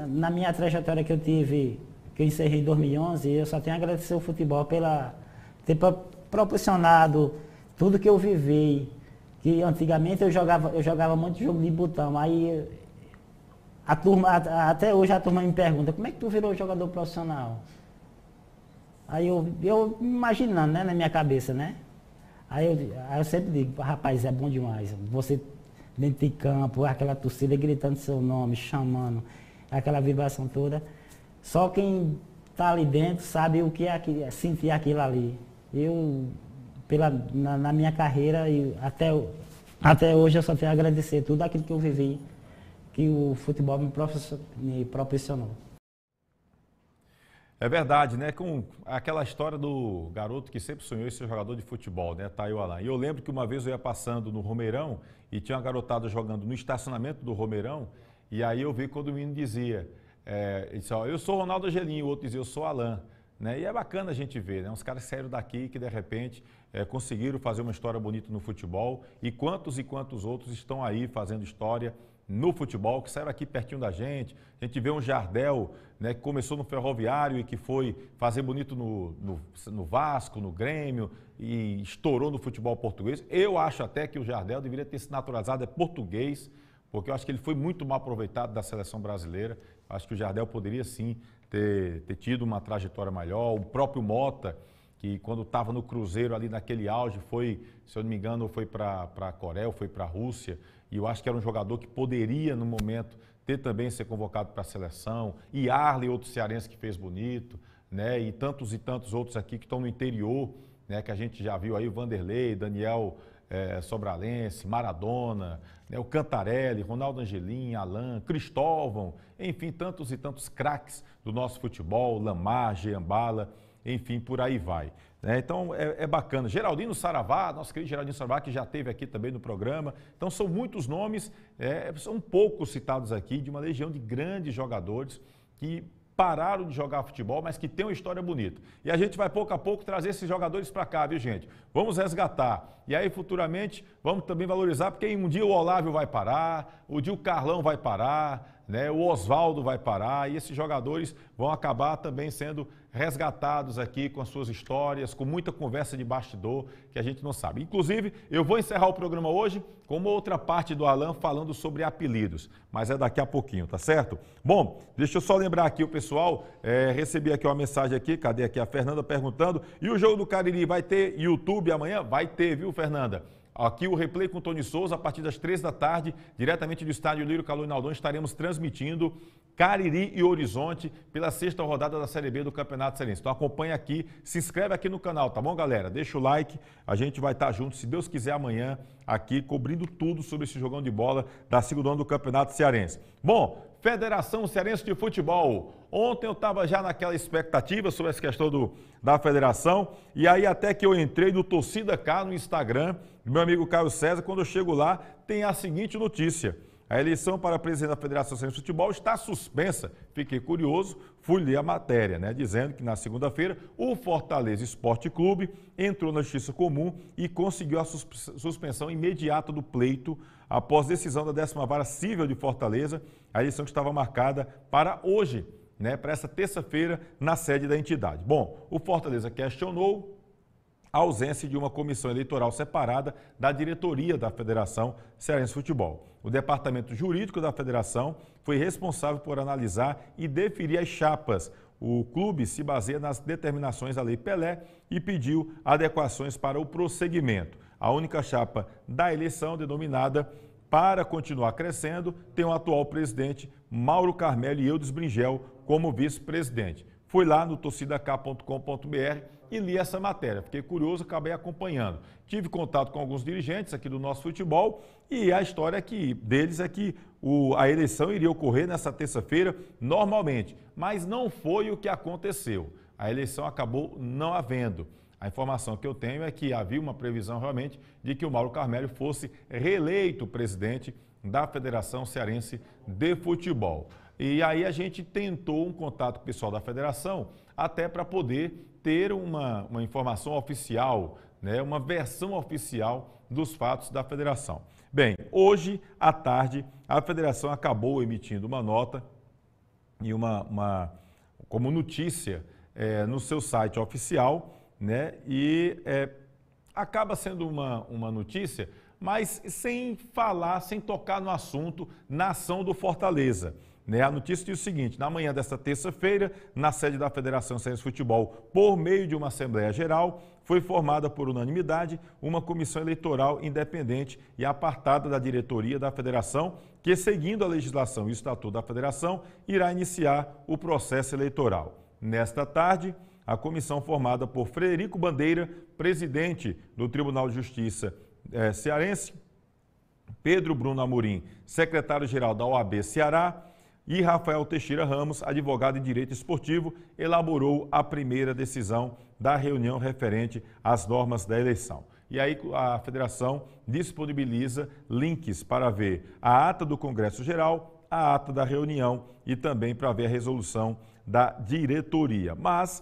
na minha trajetória que eu tive, que eu encerrei em 2011, eu só tenho a agradecer ao futebol ter proporcionado tudo que eu vivi. Que antigamente eu jogava muito jogo de botão, aí até hoje a turma me pergunta, como é que tu virou jogador profissional? Aí eu imaginando, né, na minha cabeça, né? Aí eu sempre digo, rapaz, é bom demais. Você dentro de campo, aquela torcida gritando seu nome, chamando, aquela vibração toda. Só quem está ali dentro sabe o que é sentir aquilo ali. Na minha carreira e até hoje eu só tenho a agradecer tudo aquilo que eu vivi, que o futebol me proporcionou. É verdade, né? Com aquela história do garoto que sempre sonhou em ser jogador de futebol, né? Tá aí o Alan. E eu lembro que uma vez eu ia passando no Romeirão e tinha uma garotada jogando no estacionamento do Romeirão e aí eu vi quando o menino dizia, ele disse, ó, eu sou Ronaldo Angelim, o outro dizia, eu sou Alan. Né? E é bacana a gente ver, né? Uns caras saíram daqui que de repente conseguiram fazer uma história bonita no futebol e quantos outros estão aí fazendo história no futebol, que saíram aqui pertinho da gente. A gente vê um Jardel, né, que começou no Ferroviário e que foi fazer bonito no Vasco, no Grêmio e estourou no futebol português. Eu acho até que o Jardel deveria ter se naturalizado português, porque eu acho que ele foi muito mal aproveitado da seleção brasileira. Acho que o Jardel poderia sim ter tido uma trajetória melhor. O próprio Mota, que quando estava no Cruzeiro ali naquele auge, foi, se eu não me engano, foi para a Coreia, foi para a Rússia, e eu acho que era um jogador que poderia, no momento, ter também ser convocado para a seleção. E Arley, outro cearense que fez bonito, né? E tantos outros aqui que estão no interior, né? Que a gente já viu aí, o Vanderlei, Daniel Sobralense, Maradona, né? O Cantarelli, Ronaldo Angelim, Alan, Cristóvão, enfim, tantos e tantos craques do nosso futebol, Lamar, Jean-Bala, enfim, por aí vai. Então, é bacana. Geraldino Saravá, nosso querido Geraldino Saravá, que já esteve aqui também no programa. Então, são muitos nomes, são poucos citados aqui, de uma legião de grandes jogadores que pararam de jogar futebol, mas que tem uma história bonita. E a gente vai, pouco a pouco, trazer esses jogadores para cá, viu, gente? Vamos resgatar. E aí, futuramente, vamos também valorizar, porque um dia o Olávio vai parar, um dia o Carlão vai parar, né? O Oswaldo vai parar, e esses jogadores vão acabar também sendo resgatados aqui com as suas histórias, com muita conversa de bastidor que a gente não sabe. Inclusive, eu vou encerrar o programa hoje com uma outra parte do Alan falando sobre apelidos, mas é daqui a pouquinho, tá certo? Bom, deixa eu só lembrar aqui o pessoal, recebi aqui uma mensagem aqui, cadê aqui a Fernanda perguntando, e o Jogo do Cariri vai ter YouTube amanhã? Vai ter, viu, Fernanda? Aqui o Replay com Tony Souza, a partir das 3 da tarde, diretamente do estádio Lírio Calou Naldon, estaremos transmitindo Cariri e Horizonte pela 6ª rodada da Série B do Campeonato Cearense. Então acompanha aqui, se inscreve aqui no canal, tá bom, galera? Deixa o like, a gente vai estar junto, se Deus quiser, amanhã aqui, cobrindo tudo sobre esse jogão de bola da 2ª onda do Campeonato Cearense. Bom, Federação Cearense de Futebol. Ontem eu estava já naquela expectativa sobre essa questão da federação, e aí até que eu entrei no Torcida K no Instagram, do meu amigo Caio César, quando eu chego lá, tem a seguinte notícia: a eleição para presidente da Federação Cearense de Futebol está suspensa. Fiquei curioso, fui ler a matéria, dizendo que na segunda-feira o Fortaleza Esporte Clube entrou na Justiça Comum e conseguiu a suspensão imediata do pleito após decisão da 10ª Vara Civil de Fortaleza, a eleição que estava marcada para hoje, para essa terça-feira, na sede da entidade. Bom, o Fortaleza questionou a ausência de uma comissão eleitoral separada da diretoria da Federação Cearense de Futebol. O departamento jurídico da federação foi responsável por analisar e definir as chapas. O clube se baseia nas determinações da Lei Pelé e pediu adequações para o prosseguimento. A única chapa da eleição, denominada Para Continuar Crescendo, tem o atual presidente Mauro Carmelo e Eudes Bringel como vice-presidente. Fui lá no torcidak.com.br e li essa matéria. Fiquei curioso, acabei acompanhando. Tive contato com alguns dirigentes aqui do nosso futebol e a história deles é que a eleição iria ocorrer nessa terça-feira normalmente, mas não foi o que aconteceu. A eleição acabou não havendo. A informação que eu tenho é que havia uma previsão realmente de que o Mauro Carmelo fosse reeleito presidente da Federação Cearense de Futebol. E aí a gente tentou um contato com o pessoal da federação até para poder ter uma informação oficial, uma versão oficial dos fatos da federação. Bem, hoje à tarde a federação acabou emitindo uma nota e como notícia no seu site oficial, acaba sendo uma notícia, mas sem falar, sem tocar no assunto, na ação do Fortaleza. A notícia diz o seguinte: na manhã desta terça-feira, na sede da Federação Cearense de Futebol, por meio de uma Assembleia Geral, foi formada por unanimidade uma comissão eleitoral independente e apartada da diretoria da Federação, que, seguindo a legislação e o Estatuto da Federação, irá iniciar o processo eleitoral. Nesta tarde, a comissão formada por Frederico Bandeira, presidente do Tribunal de Justiça cearense, Pedro Bruno Amorim, secretário-geral da OAB Ceará, e Rafael Teixeira Ramos, advogado em Direito Esportivo, elaborou a primeira decisão da reunião referente às normas da eleição. E aí a federação disponibiliza links para ver a ata do Congresso Geral, a ata da reunião e também para ver a resolução da diretoria. Mas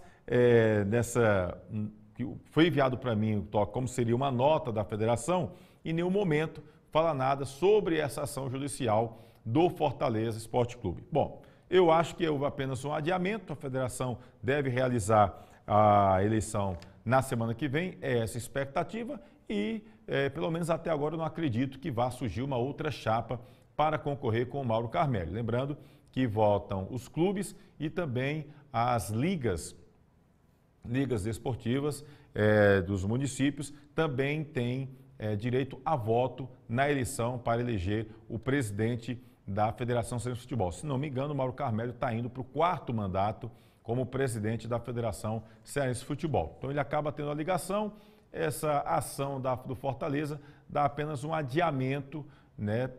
foi enviado para mim o toque como seria uma nota da federação, e em nenhum momento fala nada sobre essa ação judicial do Fortaleza Esporte Clube. Bom, eu acho que houve apenas um adiamento, a federação deve realizar a eleição na semana que vem, é essa expectativa, e pelo menos até agora eu não acredito que vá surgir uma outra chapa para concorrer com o Mauro Carmelo. Lembrando que votam os clubes e também as ligas desportivas dos municípios também têm direito a voto na eleição para eleger o presidente da Federação Cearense de Futebol. Se não me engano, o Mauro Carmelo está indo para o 4º mandato como presidente da Federação Cearense de Futebol. Então ele acaba tendo a ligação, essa ação do Fortaleza dá apenas um adiamento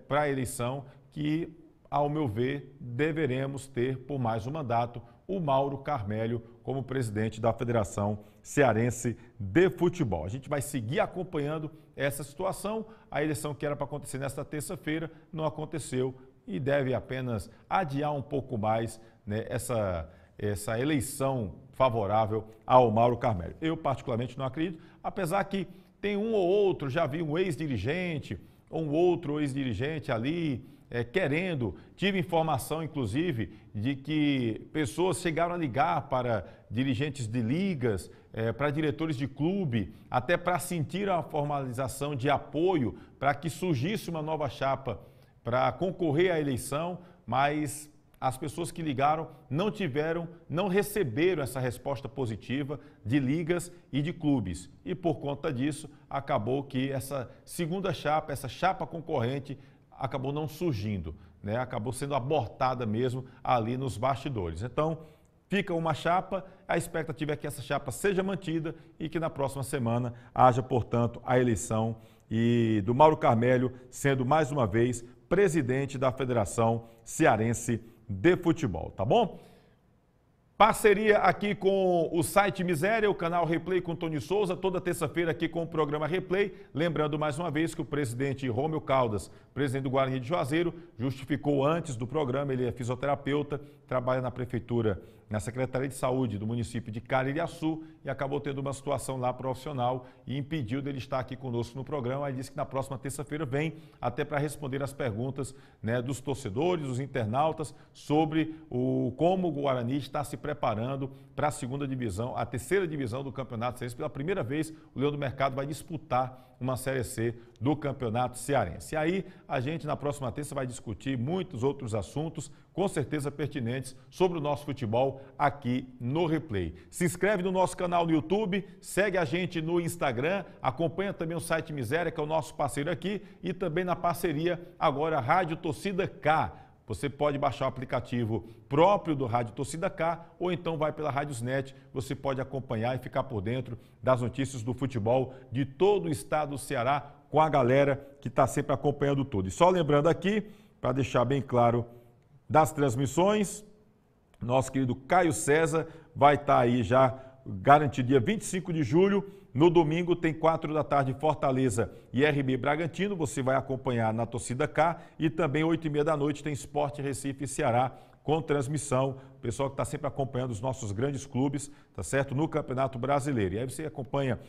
para a eleição que, ao meu ver, deveremos ter por mais um mandato o Mauro Carmelo como presidente da Federação Cearense de Futebol. A gente vai seguir acompanhando essa situação. A eleição que era para acontecer nesta terça-feira não aconteceu e deve apenas adiar um pouco mais essa eleição favorável ao Mauro Carmelo. Eu particularmente não acredito, apesar que tem um ou outro, já vi um ex-dirigente, ou um outro ex-dirigente ali querendo. Tive informação, inclusive, de que pessoas chegaram a ligar para dirigentes de ligas, para diretores de clube, até para sentir a formalização de apoio para que surgisse uma nova chapa para concorrer à eleição, mas as pessoas que ligaram não receberam essa resposta positiva de ligas e de clubes. E por conta disso, acabou que essa segunda chapa, essa chapa concorrente, acabou não surgindo, né? Acabou sendo abortada mesmo ali nos bastidores. Então, fica uma chapa, a expectativa é que essa chapa seja mantida e que na próxima semana haja, portanto, a eleição do Mauro Carmélio sendo mais uma vez presidente da Federação Cearense de Futebol, tá bom? Parceria aqui com o site Miséria, o canal Replay com Tony Souza, toda terça-feira aqui com o programa Replay. Lembrando mais uma vez que o presidente Rômio Caldas, presidente do Guarani de Juazeiro, justificou antes do programa, ele é fisioterapeuta, trabalha na prefeitura, na Secretaria de Saúde do município de Caririaçu e acabou tendo uma situação lá profissional e impediu dele estar aqui conosco no programa. Ele disse que na próxima terça-feira vem até para responder as perguntas, né, dos torcedores, dos internautas, sobre como o Guarani está se preparando para a segunda divisão, a terceira divisão do Campeonato Cearense. Pela primeira vez, o Leão do Mercado vai disputar uma Série C do Campeonato Cearense. E aí, a gente na próxima terça vai discutir muitos outros assuntos, com certeza pertinentes, sobre o nosso futebol aqui no Replay. Se inscreve no nosso canal no YouTube, segue a gente no Instagram, acompanha também o site Miséria, que é o nosso parceiro aqui, e também na parceria agora Rádio Torcida K. Você pode baixar o aplicativo próprio do Rádio Torcida K ou então vai pela Rádiosnet, você pode acompanhar e ficar por dentro das notícias do futebol de todo o estado do Ceará com a galera que está sempre acompanhando tudo. E só lembrando aqui, para deixar bem claro das transmissões, nosso querido Caio César vai estar aí já garantido dia 25 de julho. No domingo tem 4 da tarde Fortaleza e RB Bragantino, você vai acompanhar na Torcida K e também 8h30 da noite tem Sport Recife e Ceará com transmissão. O pessoal que está sempre acompanhando os nossos grandes clubes, tá certo? No Campeonato Brasileiro. E aí você acompanha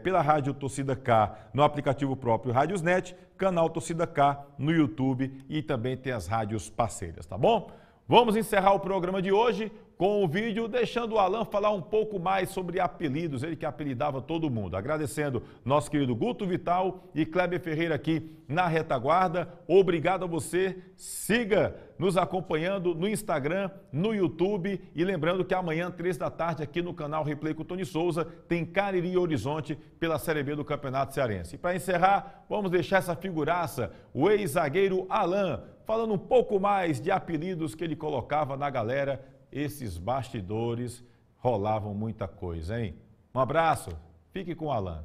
pela Rádio Torcida K no aplicativo próprio Rádiosnet, canal Torcida K no YouTube e também tem as rádios parceiras, tá bom? Vamos encerrar o programa de hoje com o vídeo, deixando o Alan falar um pouco mais sobre apelidos, ele que apelidava todo mundo. Agradecendo nosso querido Guto Vital e Kleber Ferreira aqui na retaguarda. Obrigado a você, siga nos acompanhando no Instagram, no YouTube e lembrando que amanhã, 3 da tarde, aqui no canal Replay com Tony Souza, tem Cariri e Horizonte pela Série B do Campeonato Cearense. E para encerrar, vamos deixar essa figuraça, o ex-zagueiro Alan, falando um pouco mais de apelidos que ele colocava na galera. Esses bastidores rolavam muita coisa, hein? Um abraço, fique com o Alan.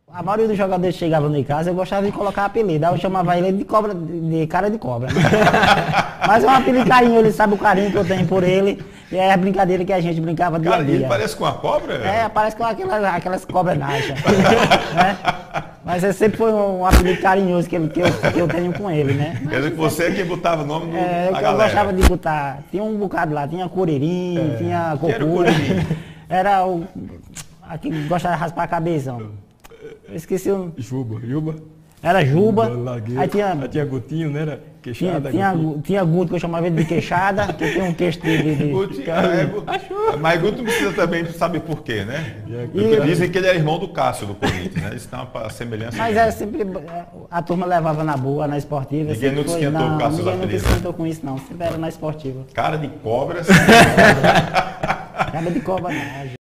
A maioria dos jogadores que chegavam em casa, eu gostava de colocar apelido. Aí eu chamava ele de cobra, de cara de cobra. Mas é um apelido carinho, ele sabe o carinho que eu tenho por ele. E é a brincadeira que a gente brincava dia a dia. Ele parece com uma cobra? É, parece com aquelas cobras nachas. Né? Mas sempre foi um apelido carinhoso que eu tenho com ele, né? Quer dizer que você é que botava o nome da galera. Eu gostava de botar, tinha um bocado lá, tinha Curirim, tinha Cocô. Era o que gostava de raspar a cabeção. Eu esqueci o... Juba. Era Juba. Aí tinha Gutinho, né? Era queixada. Tinha Guto, que eu chamava ele de queixada, que tem um queixo de... Mas Guto não precisa também saber por quê, né? Dizem que ele era irmão do Cássio do Corinthians, né? Isso tem uma semelhança. Mas era sempre... A turma levava na boa, na esportiva. Ninguém nunca esquentou com o Cássio. Ninguém nunca esquentou com isso, não. Sempre era na esportiva. Cara de cobra. Cara de cobra, não.